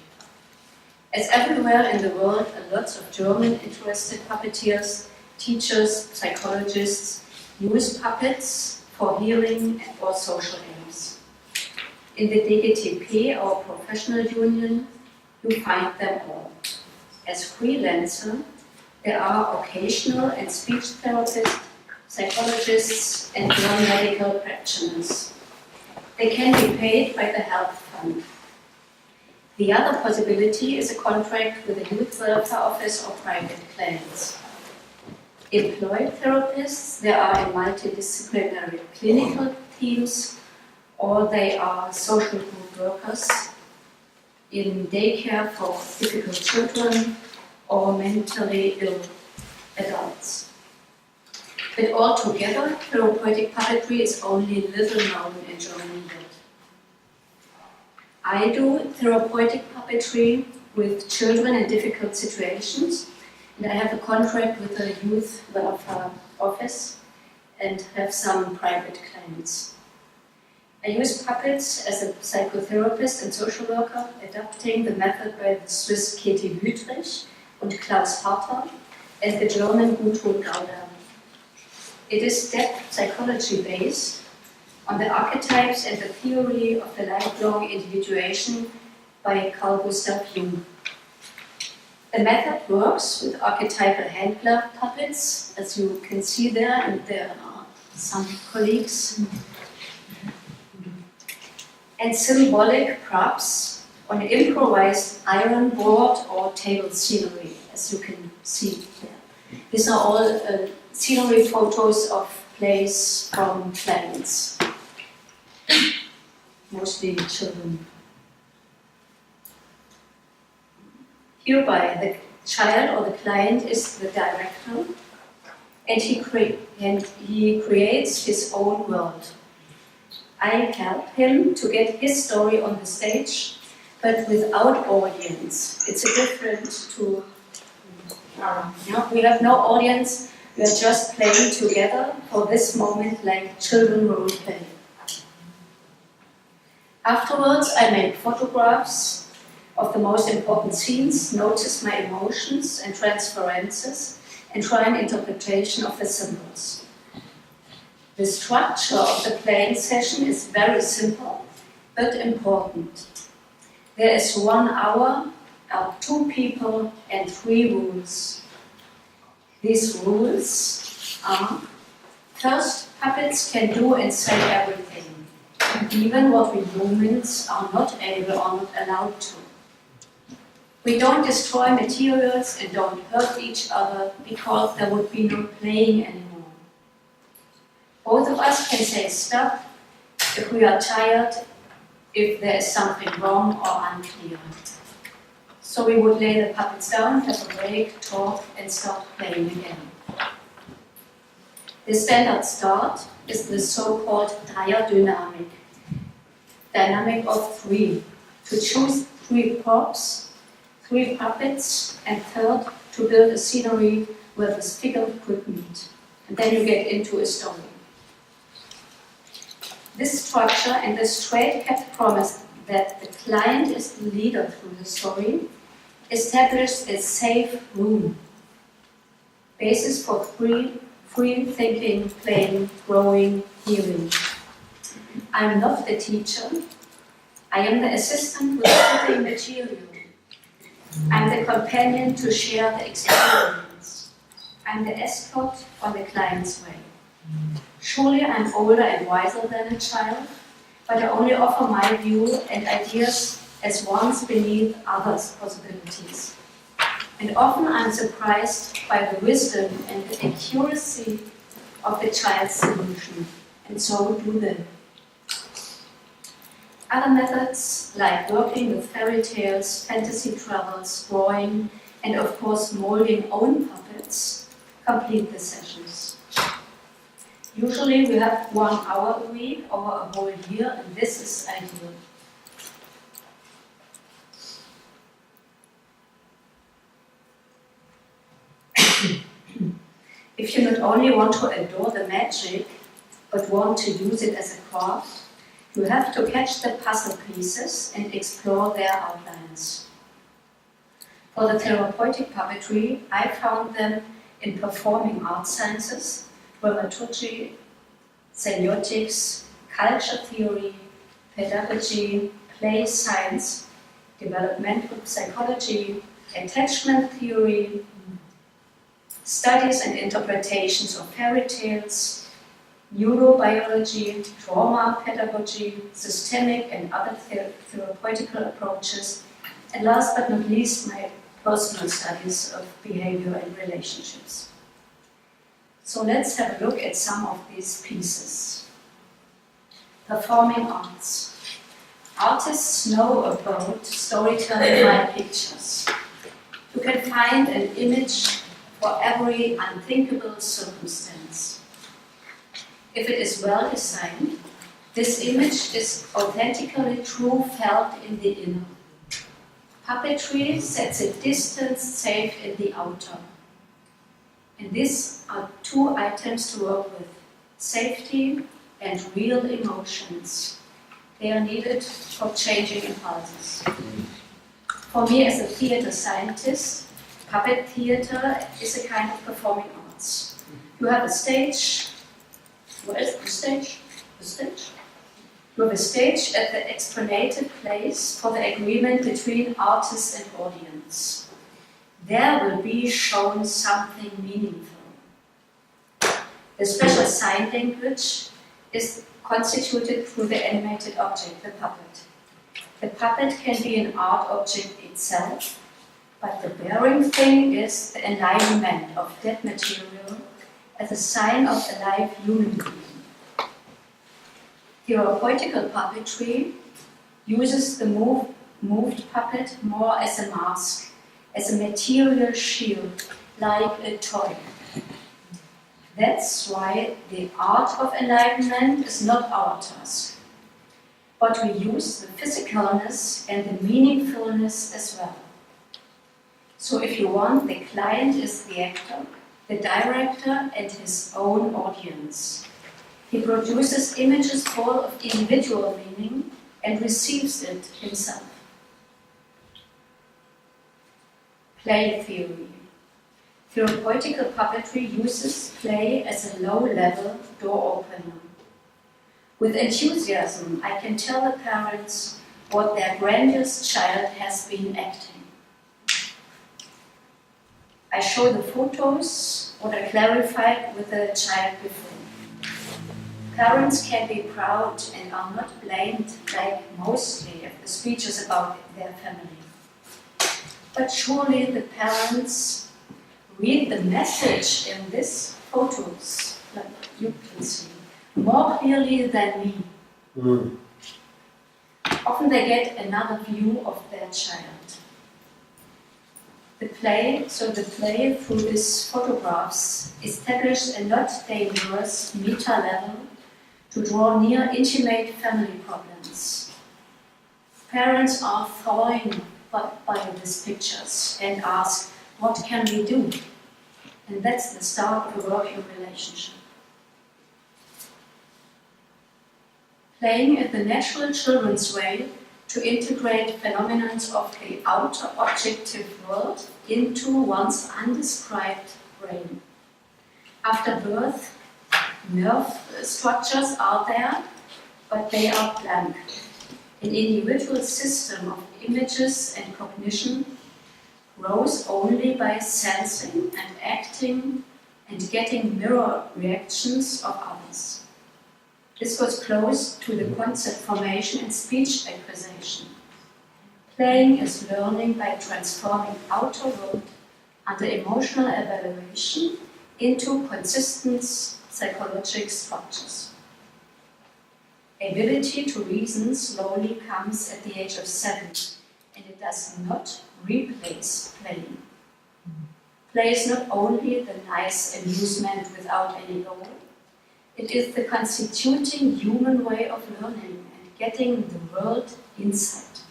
As everywhere in the world, lots of German interested puppeteers, teachers, psychologists use puppets for healing or social aims. In the DGTP, our professional union, you find them all. As freelancer, there are occasional and speech therapists, psychologists, and non-medical practitioners. They can be paid by the Health Fund. The other possibility is a contract with a youth welfare office or private clients. Employed therapists, they are in multidisciplinary clinical teams, or they are social group workers in daycare for difficult children or mentally ill adults. But altogether, therapeutic puppetry is only little known in Germany yet. I do therapeutic puppetry with children in difficult situations, and I have a contract with a youth welfare office and have some private clients. I use puppets as a psychotherapist and social worker, adapting the method by the Swiss Käthe Wüthrich and Klaus Harter and the German Gudrun Gauder. It is depth psychology based on the archetypes and the theory of the lifelong individuation by Carl Gustav Jung. The method works with archetypal handler puppets, as you can see there, and there are some colleagues, and symbolic props on improvised iron board or table scenery, as you can see there. These are all scenery photos of plays from planes, mostly children. Hereby, the child or the client is the director, and he creates his own world. I help him to get his story on the stage, but without audience. It's a different to, we have no audience, we are just playing together for this moment like children role play. Afterwards, I make photographs of the most important scenes, notice my emotions and transferences, and try an interpretation of the symbols. The structure of the playing session is very simple, but important. There is 1 hour, 2 people, and 3 rules. These rules are: first, puppets can do and say everything, even what we humans are not able or not allowed to. We don't destroy materials and don't hurt each other because there would be no playing anymore. Both of us can say stop if we are tired, if there is something wrong or unclear. So we would lay the puppets down, have a break, talk, and start playing again. The standard start is the so-called Dreierdynamik, dynamic of 3. To choose 3 props, 3 puppets, and third, to build a scenery where this figure could meet. And then you get into a story. This structure and this straight-kept promise that the client is the leader through the story establishes a safe room, basis for free thinking, playing, growing, healing. I'm not the teacher. I am the assistant with putting material. I'm the companion to share the experience. I'm the escort on the client's way. Surely I'm older and wiser than a child, but I only offer my view and ideas as ones beneath others' possibilities. And often I'm surprised by the wisdom and the accuracy of the child's solution, and so do they. Other methods, like working with fairy tales, fantasy travels, drawing, and of course molding own puppets, complete the sessions. Usually we have 1 hour a week over a whole year, and this is ideal. If you not only want to adore the magic, but want to use it as a craft, you have to catch the puzzle pieces and explore their outlines. For the therapeutic puppetry, I found them in performing arts sciences, dramaturgy, semiotics, culture theory, pedagogy, play science, developmental psychology, attachment theory, studies and interpretations of fairy tales, neurobiology, trauma pedagogy, systemic and other therapeutical approaches, and last but not least, my personal studies of behavior and relationships. So let's have a look at some of these pieces. Performing arts. Artists know about storytelling by pictures. You can find an image for every unthinkable circumstance. If it is well designed, this image is authentically true, felt in the inner. Puppetry sets a distance safe in the outer. And these are 2 items to work with: safety and real emotions. They are needed for changing impulses. For me as a theater scientist, puppet theater is a kind of performing arts. You have a stage. Where is the stage? The stage. You have a stage at the exponated place for the agreement between artist and audience. There will be shown something meaningful. The special sign language is constituted through the animated object, the puppet. The puppet can be an art object itself, but the bearing thing is the enlivenment of that material as a sign of a live human being. Therapeutical puppetry uses the moved puppet more as a mask, as a material shield, like a toy. That's why the art of enlivenment is not our task, but we use the physicalness and the meaningfulness as well. So if you want, the client is the actor, the director and his own audience. He produces images full of individual meaning and receives it himself. Play theory. Therapeutical puppetry uses play as a low-level door opener. With enthusiasm, I can tell the parents what their grandiose child has been acting. I show the photos, what I clarified with the child before. Parents can be proud and are not blamed like mostly of the speeches about their family. But surely the parents read the message in these photos, like you can see, more clearly than me. Often they get another view of their child. The play through these photographs established a not dangerous meta level to draw near intimate family problems. Parents are thawing by these pictures and ask, what can we do? And that's the start of a working relationship. Playing is the natural children's way to integrate phenomena of the outer objective world into one's undescribed brain. After birth, nerve structures are there, but they are blank. An individual system of images and cognition grows only by sensing and acting and getting mirror reactions of others. This goes close to the concept formation and speech acquisition. Playing is learning by transforming outer world under emotional evaluation into consistent psychological structures. Ability to reason slowly comes at the age of 7, and it does not replace playing. Play is not only the nice amusement without any goal, it is the constituting human way of learning and getting the world inside.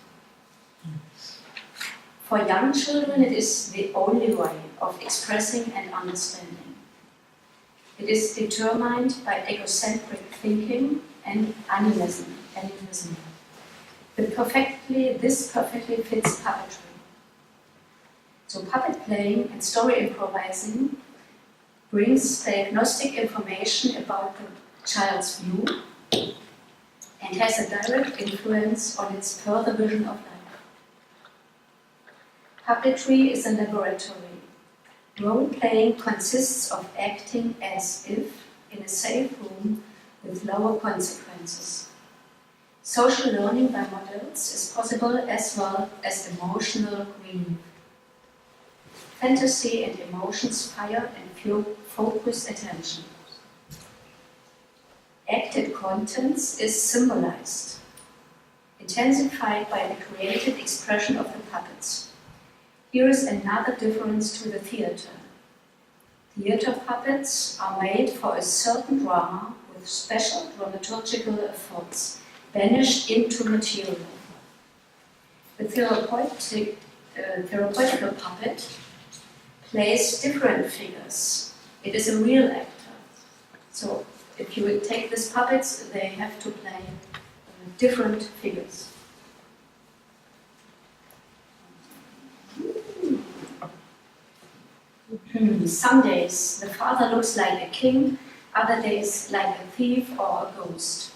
For young children, it is the only way of expressing and understanding. It is determined by egocentric thinking and animism. This perfectly fits puppetry. So puppet playing and story improvising brings diagnostic information about the child's view and has a direct influence on its further vision of life. Puppetry is a laboratory. Role-playing consists of acting as if in a safe room with lower consequences. Social learning by models is possible as well as emotional greening. Fantasy and emotions fire and focus attention. Acted contents is symbolized, intensified by the creative expression of the puppets. Here is another difference to the theater. Theater puppets are made for a certain drama with special dramaturgical efforts, banished into material. The therapeutical puppet plays different figures. It is a real actor. So if you would take these puppets, they have to play different figures. Some days the father looks like a king, other days like a thief or a ghost.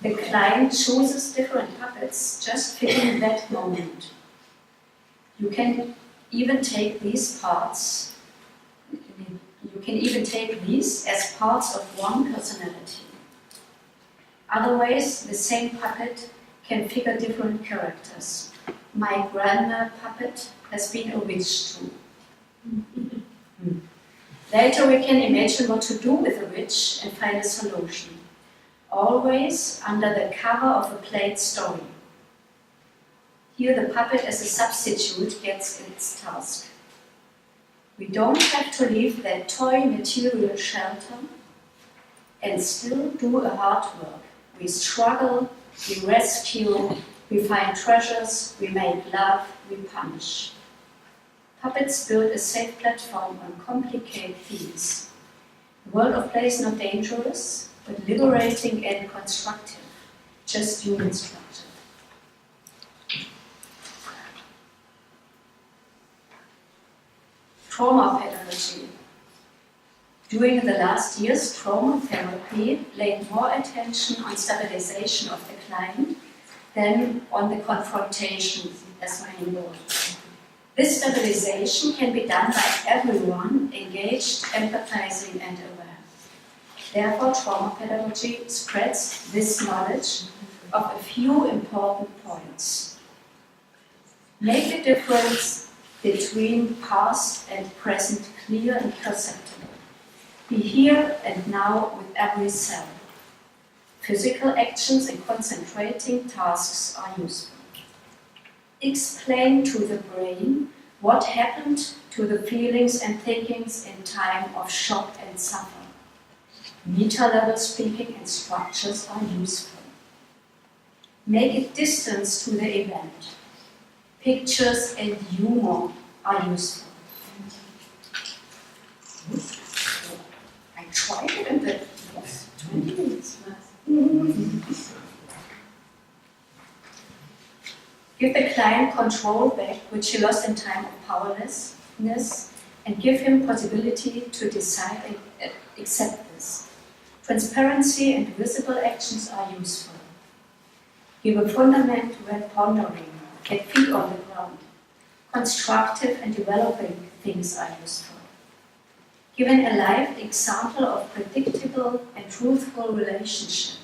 The client chooses different puppets just fitting that moment. You can even take these parts, as parts of one personality. Otherwise, the same puppet can figure different characters. My grandma puppet has been a witch too. Later we can imagine what to do with a witch and find a solution. Always under the cover of a played story. Here the puppet as a substitute gets its task. We don't have to leave that toy material shelter and still do a hard work. We struggle, we rescue, we find treasures, we make love, we punish. Puppets build a safe platform on complicated themes. The world of play is not dangerous, but liberating and constructive, just human structure. Trauma pedagogy. During the last years, trauma therapy laid more attention on stabilization of the client than on the confrontation as main goal. This stabilization can be done by everyone engaged, empathizing, and aware. Therefore, trauma pedagogy spreads this knowledge of a few important points. Make the difference between past and present clear and perceptible. Be here and now with every cell. Physical actions and concentrating tasks are useful. Explain to the brain what happened to the feelings and thinkings in time of shock and suffering. Meta-level speaking and structures are useful. Make a distance to the event. Pictures and humor are useful. I tried it and it was 20 minutes. Give the client control back, which he lost in time of powerlessness, and give him possibility to decide and accept this. Transparency and visible actions are useful. Give a fundament when pondering, get feet on the ground. Constructive and developing things are useful. Given a live example of predictable and truthful relationship.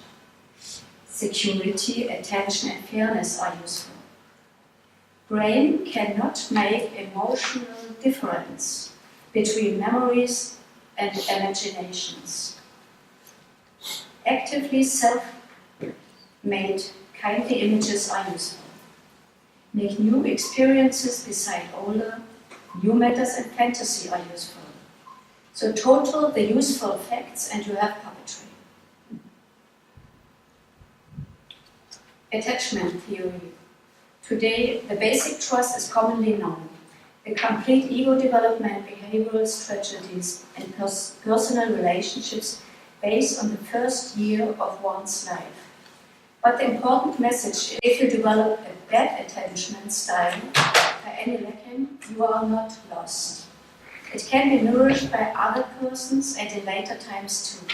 Security, attention, and fairness are useful. Brain cannot make emotional difference between memories and imaginations. Actively self-made kindly images are useful. Make new experiences beside older, new matters and fantasy are useful. So total the useful facts and you have puppetry. Attachment theory. Today, the basic trust is commonly known. The complete ego development, behavioral strategies, and personal relationships based on the first year of one's life. But the important message is, if you develop a bad attachment style, by any lacking, you are not lost. It can be nourished by other persons and in later times too.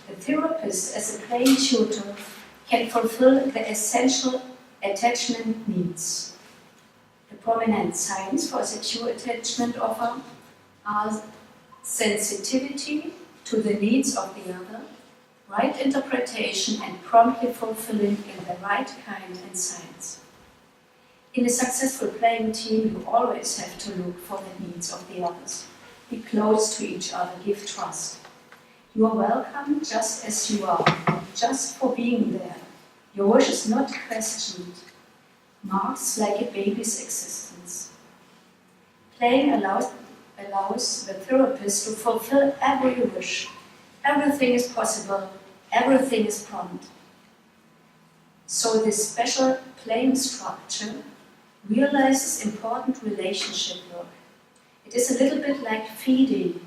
The therapist, as a playing tutor, can fulfill the essential attachment needs. The prominent signs for a secure attachment offer are sensitivity to the needs of the other, right interpretation, and promptly fulfilling in the right kind and signs. In a successful playing team, you always have to look for the needs of the others. Be close to each other, give trust. You are welcome just as you are, just for being there. Your wish is not questioned, marks like a baby's existence. Playing allows the therapist to fulfill every wish. Everything is possible, everything is prompt. So this special playing structure realizes important relationship work. It is a little bit like feeding.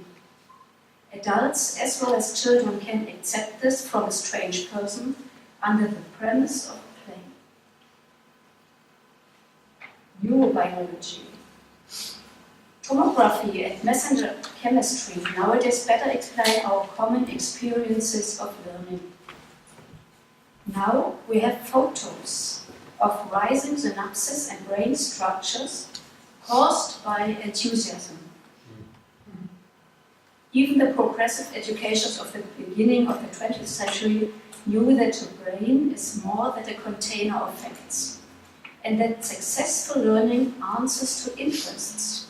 Adults as well as children can accept this from a strange person under the premise of play. Neurobiology. Tomography and messenger chemistry nowadays better explain our common experiences of learning. Now we have photos of rising synapses and brain structures caused by enthusiasm. Even the progressive educations of the beginning of the 20th century knew that the brain is more than a container of facts, and that successful learning answers to interests.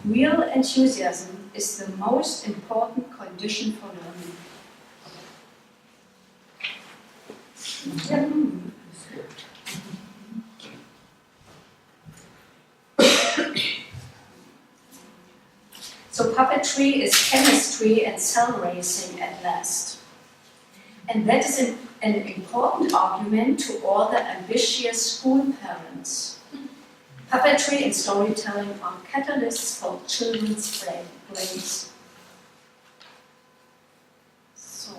Real enthusiasm is the most important condition for learning. So puppetry is chemistry and cell racing at last. And that is an important argument to all the ambitious school parents. Puppetry and storytelling are catalysts for children's brains. So,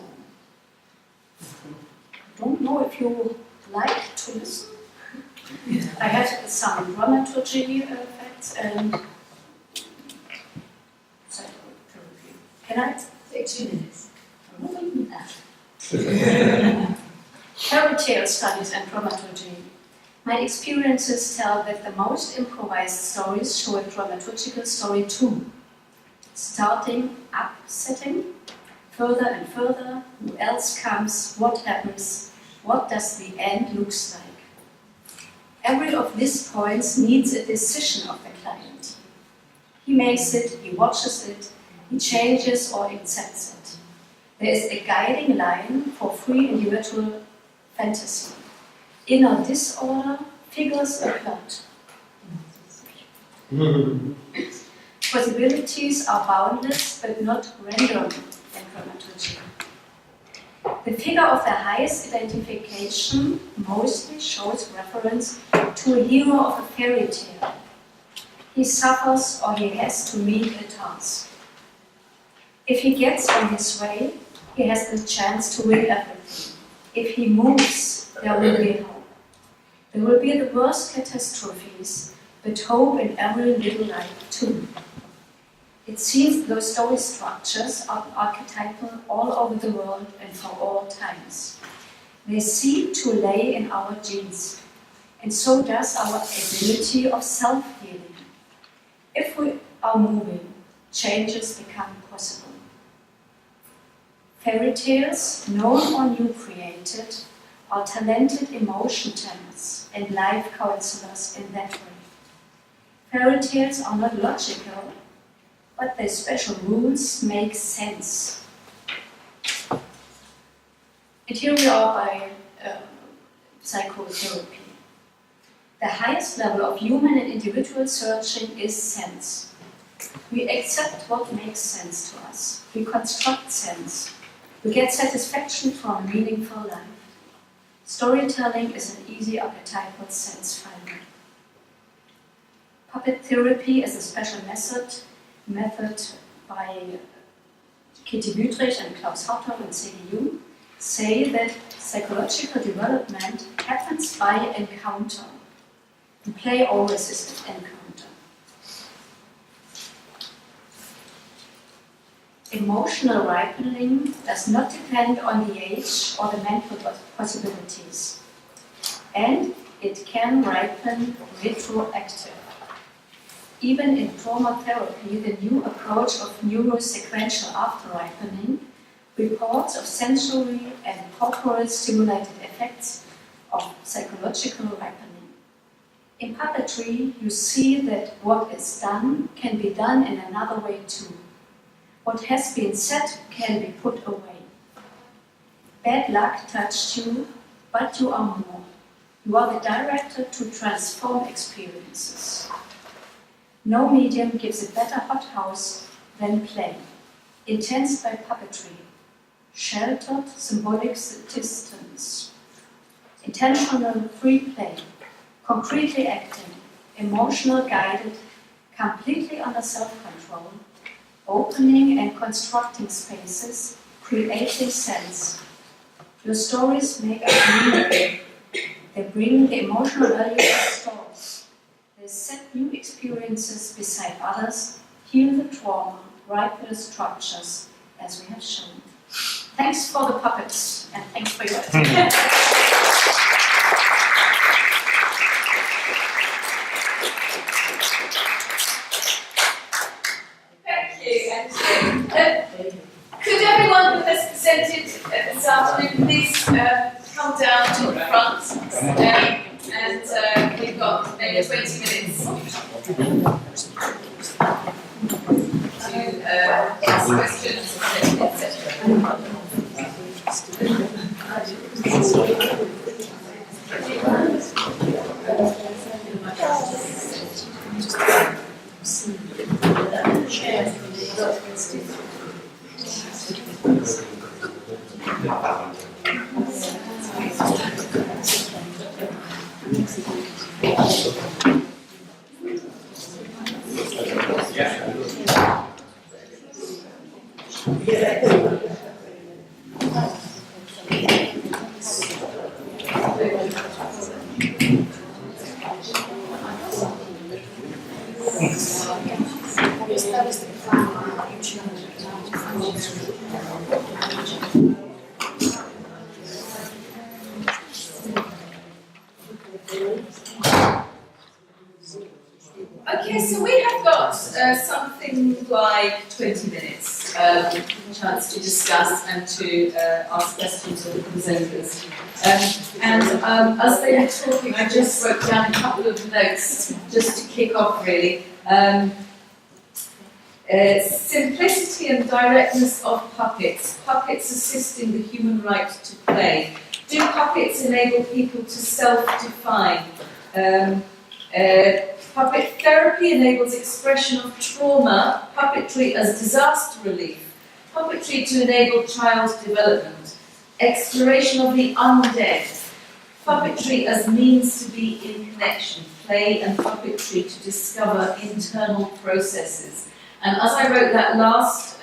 I don't know if you like to listen. I have some dramaturgy facts and psychotherapy. Can I take 2 minutes? Fairy tale studies and dramaturgy. My experiences tell that the most improvised stories show a dramaturgical story too. Starting, upsetting, further and further, who else comes, what happens, what does the end looks like. Every of these points needs a decision of the client. He makes it, he watches it, he changes or accepts it. There is a guiding line for free individual fantasy. Inner disorder figures a plot. Possibilities are boundless but not random in dramaturgy. The figure of the highest identification mostly shows reference to a hero of a fairy tale. He suffers or he has to meet a task. If he gets on his way, he has the chance to win everything. If he moves, there will be hope. There will be the worst catastrophes, but hope in every little life too. It seems those story structures are archetypal all over the world and for all times. They seem to lay in our genes, and so does our ability of self-healing. If we are moving, changes become possible. Fairy tales, known or new created, are talented emotion channels and life counselors in that way. Fairy tales are not logical, but their special rules make sense. And here we are by psychotherapy. The highest level of human and individual searching is sense. We accept what makes sense to us. We construct sense. We get satisfaction from a meaningful life. Storytelling is an easy archetypal sense finder. Puppet therapy is a special method by Kitty Wüthrich and Klaus Hartog and C.G. Jung say that psychological development happens by encounter. And play always is an encounter. Emotional ripening does not depend on the age or the mental possibilities, and it can ripen retroactive. Even in trauma therapy, the new approach of neurosequential after ripening reports of sensory and corporal stimulated effects of psychological ripening. In puppetry, you see that what is done can be done in another way too. What has been said can be put away. Bad luck touched you, but you are more. You are the director to transform experiences. No medium gives a better hothouse than play, intense by puppetry, sheltered symbolic distance, intentional free play, concretely acting, emotional guided, completely under self-control, opening and constructing spaces, creating sense. Your stories make us meaningful. They bring the emotional value of stories. They set new experiences beside others, heal the trauma, ripen the structures, as we have shown. Thanks for the puppets, and thanks for your attention. Thank you, Angie. Could everyone who has presented this afternoon, please come down to the front and we've got maybe 20 minutes to ask questions, etc. Okay, so we have got something like 20 minutes chance to discuss and to ask questions of the presenters. As they were talking, I just wrote down a couple of notes just to kick off really. Simplicity and directness of puppets. Puppets assisting the human right to play. Do puppets enable people to self-define? Puppet therapy enables expression of trauma, puppetry as disaster relief, puppetry to enable child development, exploration of the undead, puppetry as means to be in connection, play and puppetry to discover internal processes. And as I wrote that last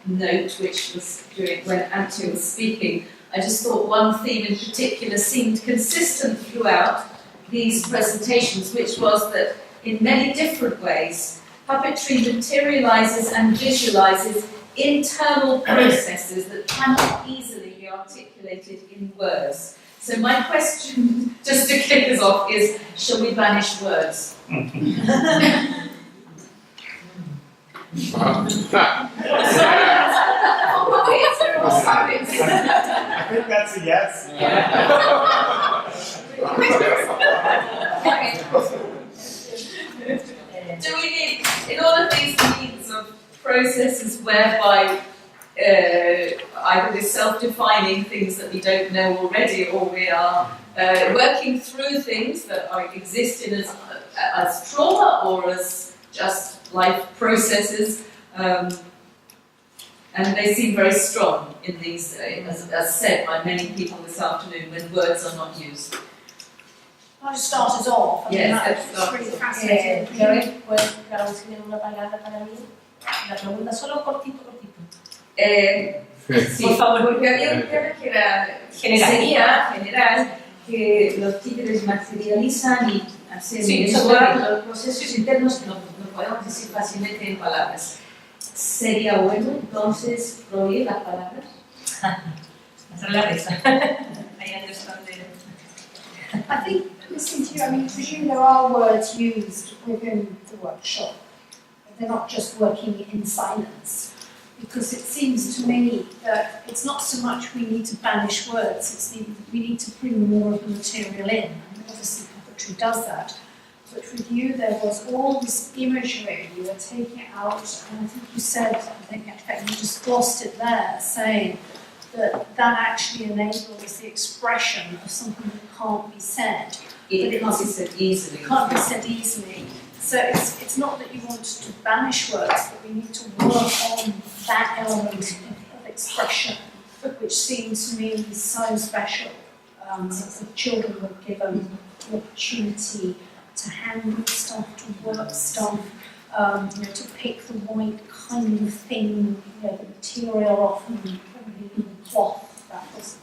note, which was during when Antje was speaking, I just thought one theme in particular seemed consistent throughout these presentations, which was that in many different ways, puppetry materializes and visualizes internal processes that cannot easily be articulated in words. So my question, just to kick us off, is, shall we banish words? I think that's a yes. Do we need, in all of these needs of processes whereby either we're self-defining things that we don't know already, or we are working through things that are existing as trauma or as just life processes, and they seem very strong in these, as said by many people this afternoon, when words are not used. I'll start us off. I mean, Yes, that's let's really start. fascinating. Gary, ¿puedes traducir una palabra para mí? La pregunta solo cortito. Sí, por favor, porque había un tema que era general, que los títeres materializan y hacen los procesos internos no podemos decir fácilmente en palabras. Sería bueno entonces prohibir las palabras. Hacer la risa. Ahí understand. I think, listening to you, I mean, I presume there are words used within the workshop. They're not just working in silence. Because it seems to me that it's not so much we need to banish words, we need to bring more of the material in. And obviously puppetry does that. But with you, there was all this imagery, you were taking it out, and I think you said, in fact, you just glossed it there, saying that actually enables the expression of something that can't be said. It can't be said easily. Can't be said easily. So it's not that you want to banish words, but we need to work on that element of expression, which seems to me so special. The children were given the opportunity to handle stuff, to work stuff, to pick the right kind of thing, the material often, probably even cloth that was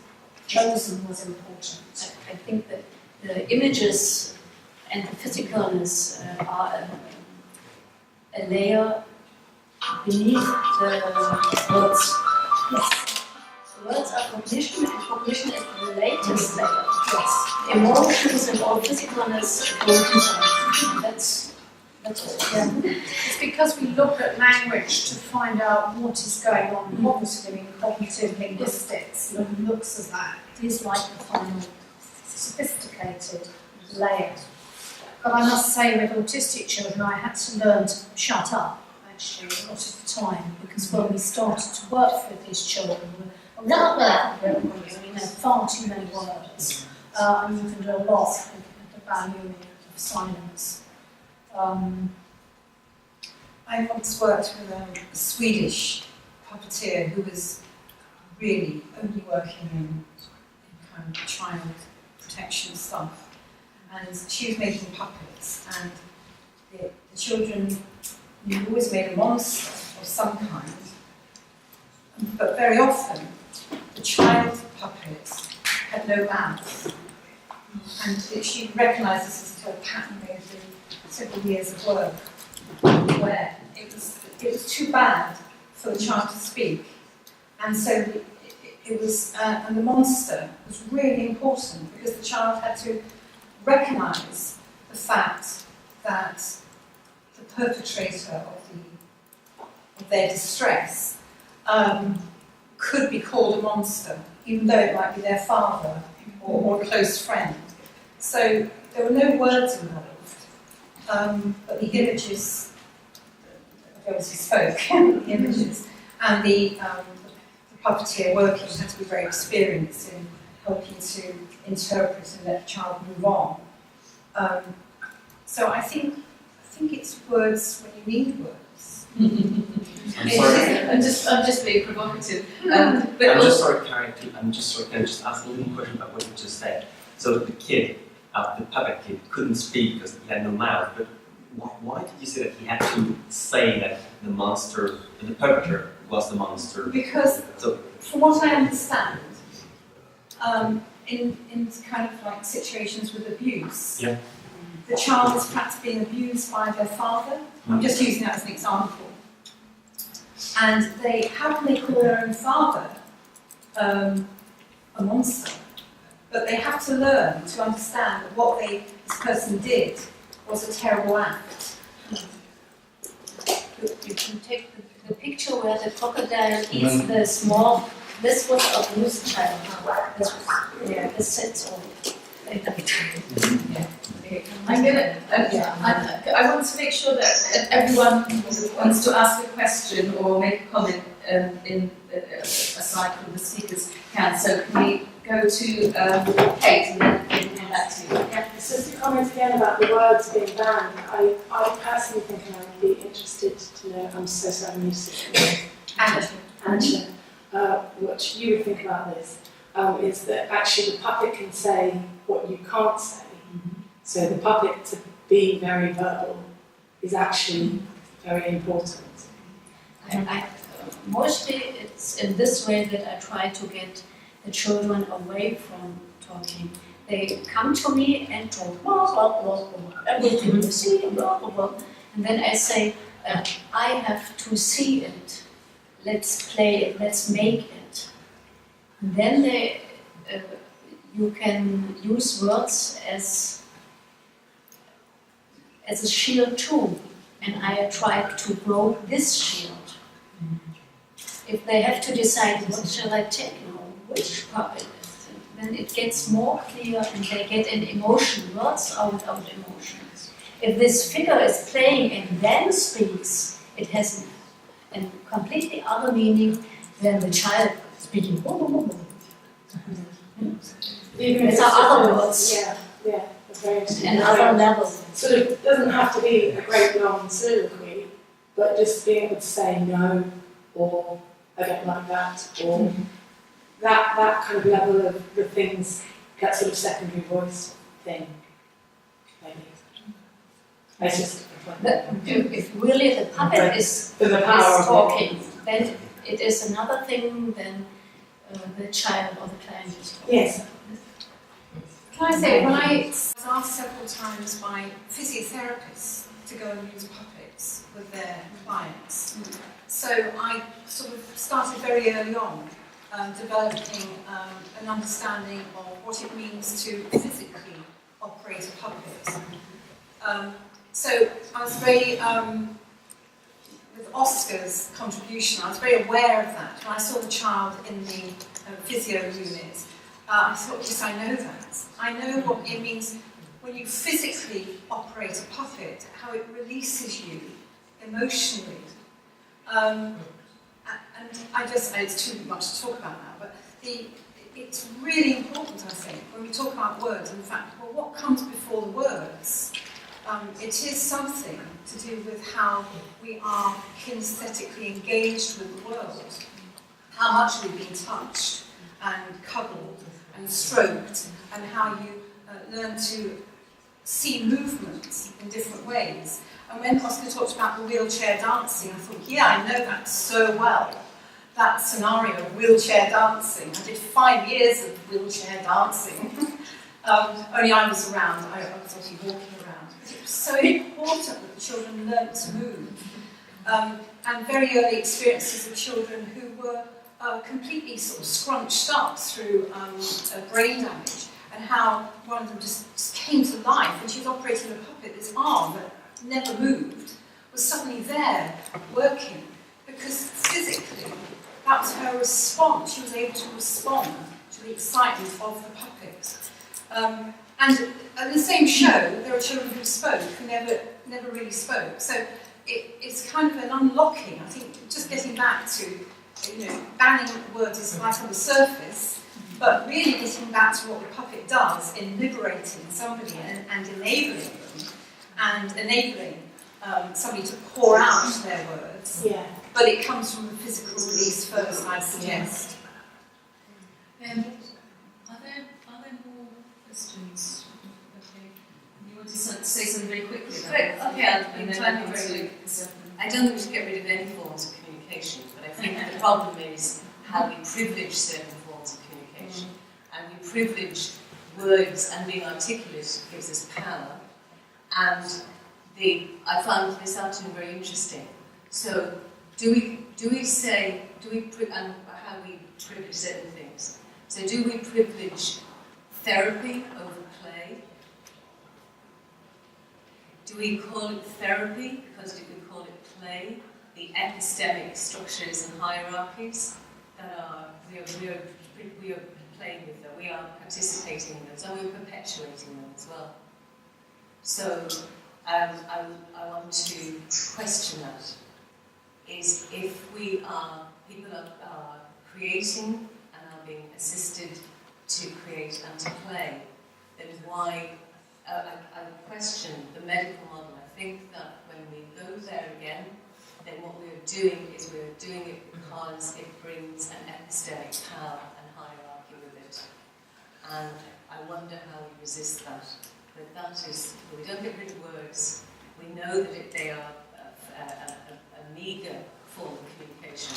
chosen was important. I think that the images and the physicalness are a layer beneath the words. Yes. The words are cognition, and cognition is the latest layer. Yes. Emotions and all physicalness go inside. That's all. Yeah. It's because we look at language to find out what is going on positively in cognitive linguistics. Looks at that. It is like the final sophisticated layer. But I must say, with autistic children, I had to learn to shut up, actually, a lot of the time, because when we started to work with these children, we had far too many words, and you can do a lot with the value of silence. I once worked with a Swedish puppeteer who was really only working in kind of child protection stuff. And she was making puppets, and the children always made a monster of some kind. But very often, the child puppets had no mouth. And she recognised this as a pattern over several years of work, where it was too bad for the child to speak. And so it was, and the monster was really important, because the child had to recognise the fact that the perpetrator of their distress could be called a monster, even though it might be their father or a close friend. So there were no words involved, but the images, they obviously spoke, the images, and the puppeteer working had to be very experienced in helping to interpret and let the child move on. So I think it's words when you need words. I'm sorry. I'm just being provocative. But I'm just sorry, Carrie. Can I just ask a little question about what you just said? So the kid, the puppet kid, couldn't speak because he had no mouth. But why did you say that he had to say that the monster, the perpetrator, was the monster? Because, from what I understand, in kind of like situations with abuse, yeah, the child is perhaps being abused by their father. I'm just using that as an example. And how can they call their own father a monster? But they have to learn to understand that what this person did was a terrible act. You can take the picture where the crocodile eats the small. This was a loose child. This was, yeah, this sets all. I'm gonna. I want to make sure that everyone who wants to ask a question or make a comment aside from the speakers can. So can we go to Kate and then come back to you? Yeah, just to comment again about the words being banned. I personally think, and I would be interested to know. I'm so sorry, I'm used to it. Angela, what you would think about this is that actually the puppet can say what you can't say. So the puppet to be very verbal is actually very important. Mostly it's in this way that I try to get the children away from talking. They come to me and talk, blah, blah, blah, blah, everything you see, blah, blah, blah. And then I say, I have to see it. Let's play it, let's make it. And then you can use words as a shield too. And I try to grow this shield. If they have to decide what shall I take now, which puppet is it, then it gets more clear and they get an emotion, words out of emotions. If this figure is playing and then speaks, it has a completely other meaning than the child speaking. Even There are other words. Yeah, that's very interesting. And other levels. Sort of doesn't have to be a great long soliloquy, but just being able to say no, or I don't like that, or that kind of level of the things, that sort of secondary voice thing, maybe. It's just But if really the puppet is talking, then it is another thing than the child or the client is talking. Yes. Can I say, when I was asked several times by physiotherapists to go and use puppets with their clients, so I sort of started very early on developing an understanding of what it means to physically operate a puppet. So I was very, with Oscar's contribution, I was very aware of that. When I saw the child in the physio unit, I thought, yes, I know that. I know what it means when you physically operate a puppet, how it releases you emotionally. And it's too much to talk about now, but it's really important, I think, when we talk about words, in fact, well, what comes before the words? It is something to do with how we are kinesthetically engaged with the world, how much we've been touched and cuddled and stroked, and how you learn to see movements in different ways. And when Oscar talked about the wheelchair dancing, I thought, yeah, I know that so well. That scenario of wheelchair dancing. I did 5 years of wheelchair dancing. Only I was around, I was actually walking around. It was so important that the children learnt to move. And very early experiences of children who were completely sort of scrunched up through brain damage, and how one of them just came to life when she was operating a puppet. This arm that never moved was suddenly there, working, because physically that was her response. She was able to respond to the excitement of the puppet. And in the same show, there are children who spoke, who never really spoke. So it's kind of an unlocking. I think just getting back to, banning words is right on the surface, but really getting back to what the puppet does in liberating somebody and enabling them, and enabling somebody to pour out their words. Yeah. But it comes from the physical release first, I suggest. Are there more questions? Okay. You want to say something very quickly? I don't think we should get rid of any forms of communication, but I think the problem is how we privilege certain forms of communication. And we privilege words, and being articulate gives us power. And I found this afternoon very interesting. So, and how we privilege certain things. So do we privilege therapy over play? Do we call it therapy because we call it play? The epistemic structures and hierarchies that we are playing with them, we are participating in them, so we're perpetuating them as well. So I want to question that. Is if people are creating and are being assisted to create and to play, then why, I question the medical model. I think that when we go there again, then what we're doing is we're doing it because it brings an epistemic power and hierarchy with it. And I wonder how we resist that. But that is, we don't get rid of words. We know that they are a meagre form of communication,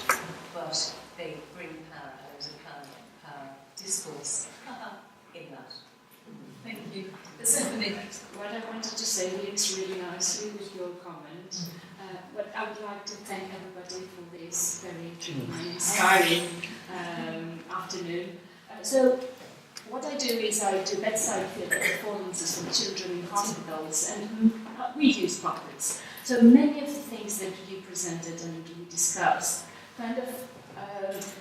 but they bring power. There is a power discourse in that. Thank you. Stephanie. What I wanted to say links really nicely with your comment. But I would like to thank everybody for this very inspiring afternoon. So what I do is I do bedside theatre performances for children in hospitals, and we use puppets. So many of the things that you presented and we discussed kind of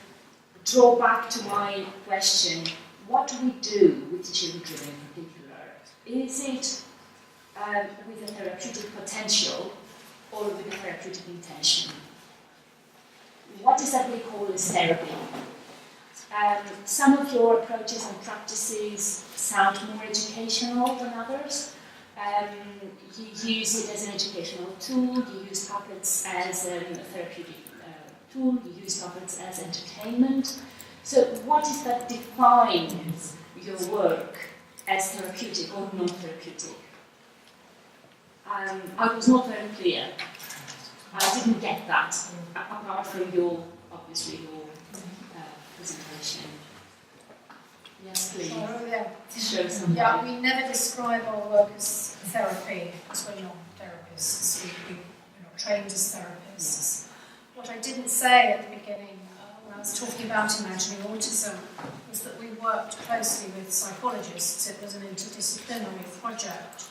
draw back to my question: what do we do with children in particular? Is it with a therapeutic potential or with a therapeutic intention? What is that we call as therapy? Some of your approaches and practices sound more educational than others. You use it as an educational tool, you use puppets as a therapeutic tool, you use puppets as entertainment. So what is that defines your work as therapeutic or non-therapeutic? I was not very clear. I didn't get that, apart from your presentation. Yes, please. Show some. Yeah, we never describe our work as therapy, because we're not therapists. We're not trained as therapists. What I didn't say at the beginning, when I was talking about imagining autism, was that we worked closely with psychologists. It was an interdisciplinary project.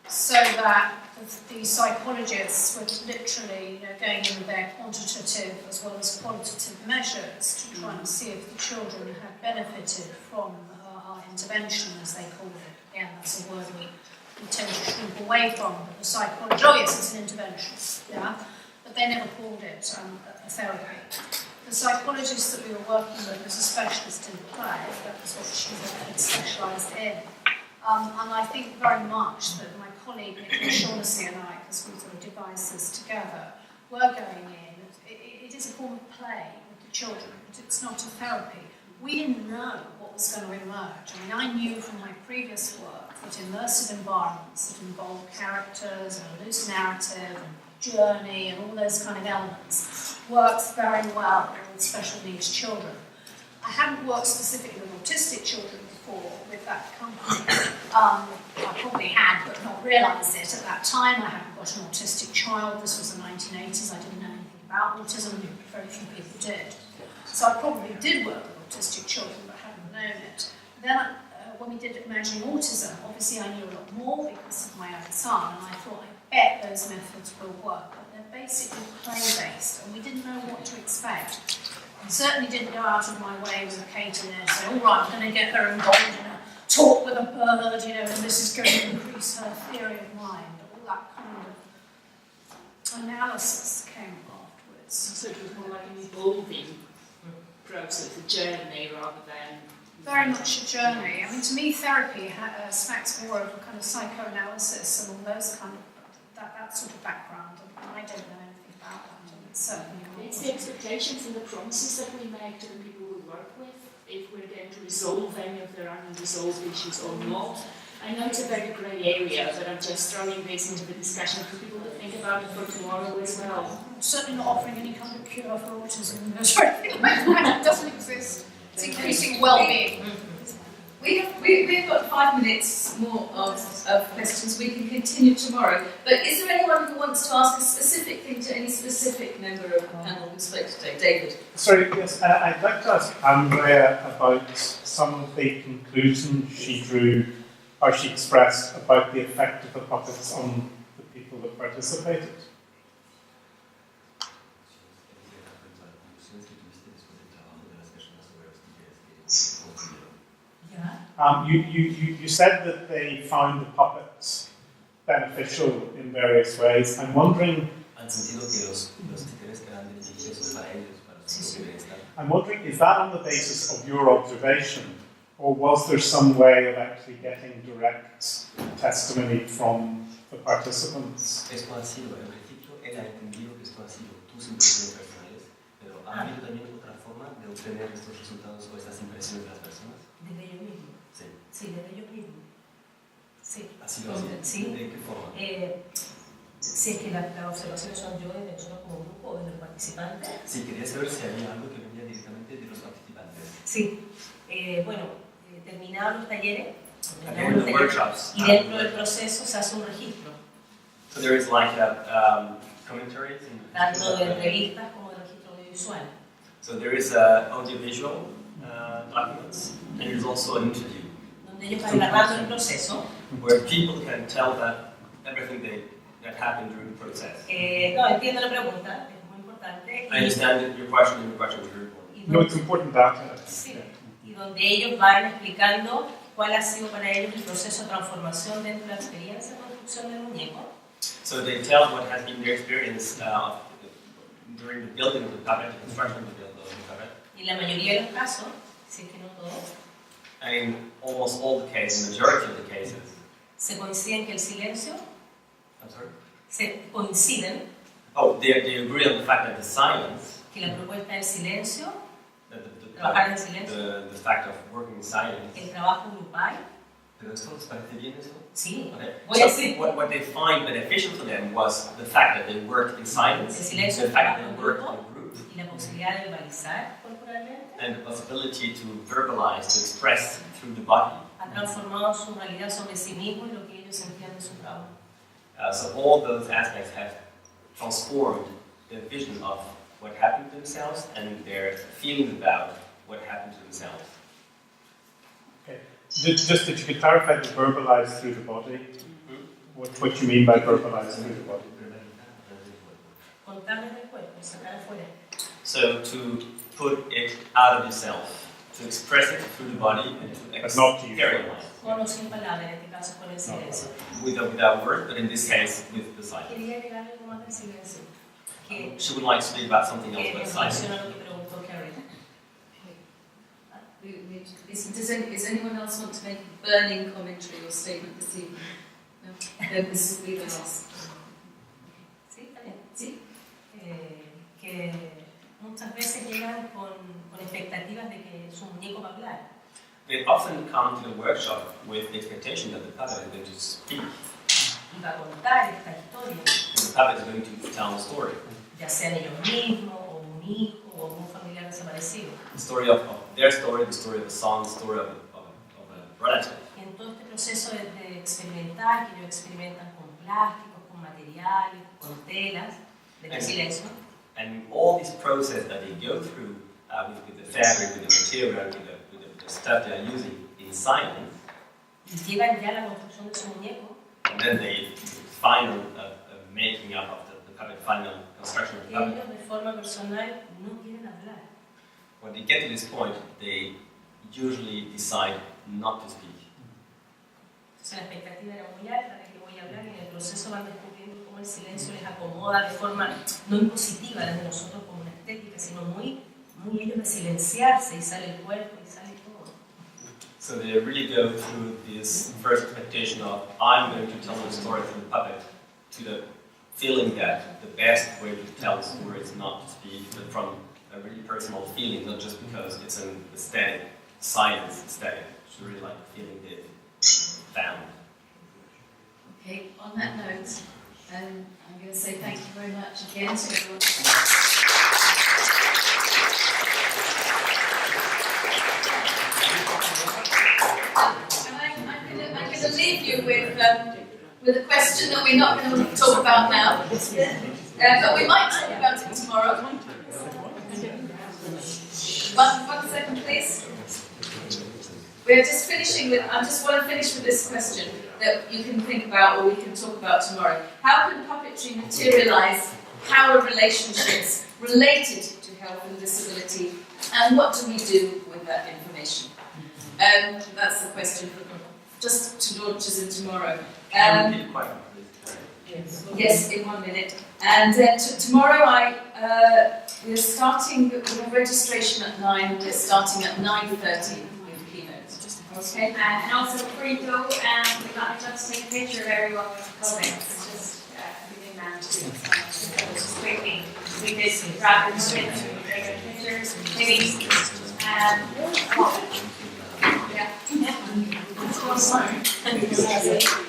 so that the psychologists were literally going in with their quantitative as well as qualitative measures to try and see if the children had benefited from our intervention, as they called it. Again, that's a word we tend to shrink away from, but the psychology, oh yes, it's an intervention, yeah, but they never called it a therapy. The psychologist that we were working with was a specialist in play, that was what she had specialised in. And I think very much that my colleague Nicola Shaughnessy and I, because we sort of devised this together, were going in. It is a form of play with the children, but it's not a therapy. We didn't know what was going to emerge. I mean, I knew from my previous work that immersive environments that involve characters and a loose narrative and journey and all those kind of elements works very well with special needs children. I hadn't worked specifically with autistic children before with that company. I probably had, but not realised it at that time. I hadn't got an autistic child. This was the 1980s. I didn't know anything about autism. Very few people did. So I probably did work with autistic children, but hadn't known it. Then, when we did Imagining Autism, obviously I knew a lot more because of my own son, and I thought, I bet those methods will work. But they're basically play-based, and we didn't know what to expect. I certainly didn't go out of my way with Kate and there, say, all right, I'm going to get her involved in a talk with a bird, and this is going to increase her theory of mind. All that kind of analysis came afterwards. So it was more like an evolving process, a journey rather than... Very much a journey. I mean, to me, therapy smacks more of a kind of psychoanalysis and all those kind of, that sort of background, and I don't know anything about that. Certainly. It's the expectations and the promises that we make to the people we work with, if we're going to resolve any of their unresolved issues or not. I know it's a very grey area, but I'm just throwing this into the discussion for people to think about it for tomorrow as well. I'm certainly not offering any kind of cure for autism or anything like that. It doesn't exist. It's increasing well-being. We've got 5 minutes more of questions. We can continue tomorrow. But is there anyone who wants to ask a specific thing to any specific member of the panel who spoke today? David? Sorry, yes, I'd like to ask Andrea about some of the conclusions she drew, or she expressed about the effect of the puppets on the people that participated. You said that they found the puppets beneficial in various ways. I'm wondering, is that on the basis of your observation, or was there some way of actually getting direct testimony from the participants? Sí, de ellos mismos. Sí. Sí. ¿De qué forma? Si es que las observaciones son yo de nosotros como grupo o de los participantes. Sí, quería saber si había algo que venía directamente de los participantes. Sí. Bueno, terminados los talleres, workshops, y dentro del proceso se hace un registro. So there is like commentaries tanto de entrevistas como de registro audiovisual. So there is audiovisual documents, and there's also an interview. Donde ellos van narrando el proceso. Where people can tell that everything that happened during the process. No, entiendo la pregunta, es muy importante. I understand that your question was very important. No, it's important data. Sí, y donde ellos van explicando cuál ha sido para ellos el proceso de transformación dentro de la experiencia de construcción del muñeco. So they tell what has been their experience during the building of the puppet, the construction of the puppet. Y en la mayoría de los casos, si es que no todos, And in almost all the cases, majority of the cases, se coinciden que el silencio, I'm sorry? se coinciden Oh, they agree on the fact that the silence, que la propuesta del silencio, the trabajar en silencio, the fact of working in silence. el trabajo grupal. ¿Pero esto les parece bien eso? Sí, okay. voy a So decir. what they find beneficial to them was the fact that they worked in silence, El silencio, the el fact that trabajo they en worked grupo in group, y la posibilidad de verbalizar corporalmente and the possibility to verbalize, to express through the body. ha transformado su realidad sobre sí mismo y lo que ellos sentían de su trabajo. So all those aspects have transformed their vision of what happened to themselves and their feelings about what happened to themselves. Okay. Just that you could clarify the verbalized through the body. Mm-hmm. what you mean by verbalize through the body. Contarle del cuerpo, sacar afuera. So to put it out of yourself, to express it through the body and to But not to use exteriorize. Con o sin palabras, en este caso con el silencio. Without words, but in this case with the silence. Quería agregar algo más del silencio. Que She would like to speak about something else en but silence. relación a lo que preguntó Carrie. Does anyone else want to make a burning commentary or statement this evening? No? Then this will be the last. ¿Sí? ¿Está bien? Sí. Que muchas veces llegan con expectativas de que su muñeco va a hablar. They often come to the workshop with the expectation that the puppet is going to speak. Y va a contar esta historia, And the puppet is going to tell a story. ya sean ellos mismos, o un hijo, o un familiar desaparecido. The story of their story, the story of a song, the story of a relative. Y en todo este proceso de experimentar, que ellos experimentan con plásticos, con materiales, con telas, de silencio, And all this process that they go through with the fabric, with the material, with the stuff they are using in silence, y llevan ya la construcción de su muñeco, and then the final making up of the puppet, final construction of the puppet. ellos de forma personal no quieren hablar. When they get to this point, they usually decide not to speak. Entonces la expectativa era muy alta de que voy a hablar y en el proceso van descubriendo cómo el silencio les acomoda de forma no impositiva desde nosotros como una estética, sino muy ellos de silenciarse y sale el cuerpo y sale todo. So they really go through this first expectation of I'm going to tell the story through the puppet to the feeling that the best way to tell the story is not to speak, but from a really personal feeling, not just because it's an aesthetic, science aesthetic. It's really like a feeling they found. Okay, on that note, I'm going to say thank you very much again to everyone. I'm going to leave you with a question that we're not going to talk about now, but we might talk about it tomorrow. One second, please. We're just finishing with, I just want to finish with this question that you can think about or we can talk about tomorrow. How can puppetry materialize power relationships related to health and disability, and what do we do with that information? That's the question for just to launch us in tomorrow. Yes, in 1 minute. And tomorrow we're starting, we have registration at 9, we're starting at 9:30 with keynotes. Okay? And also before you go, we'd like to take a picture of everyone with comments. Just everything managed. Just quickly, we did grab the moment to take pictures, maybe. Yeah. That's awesome.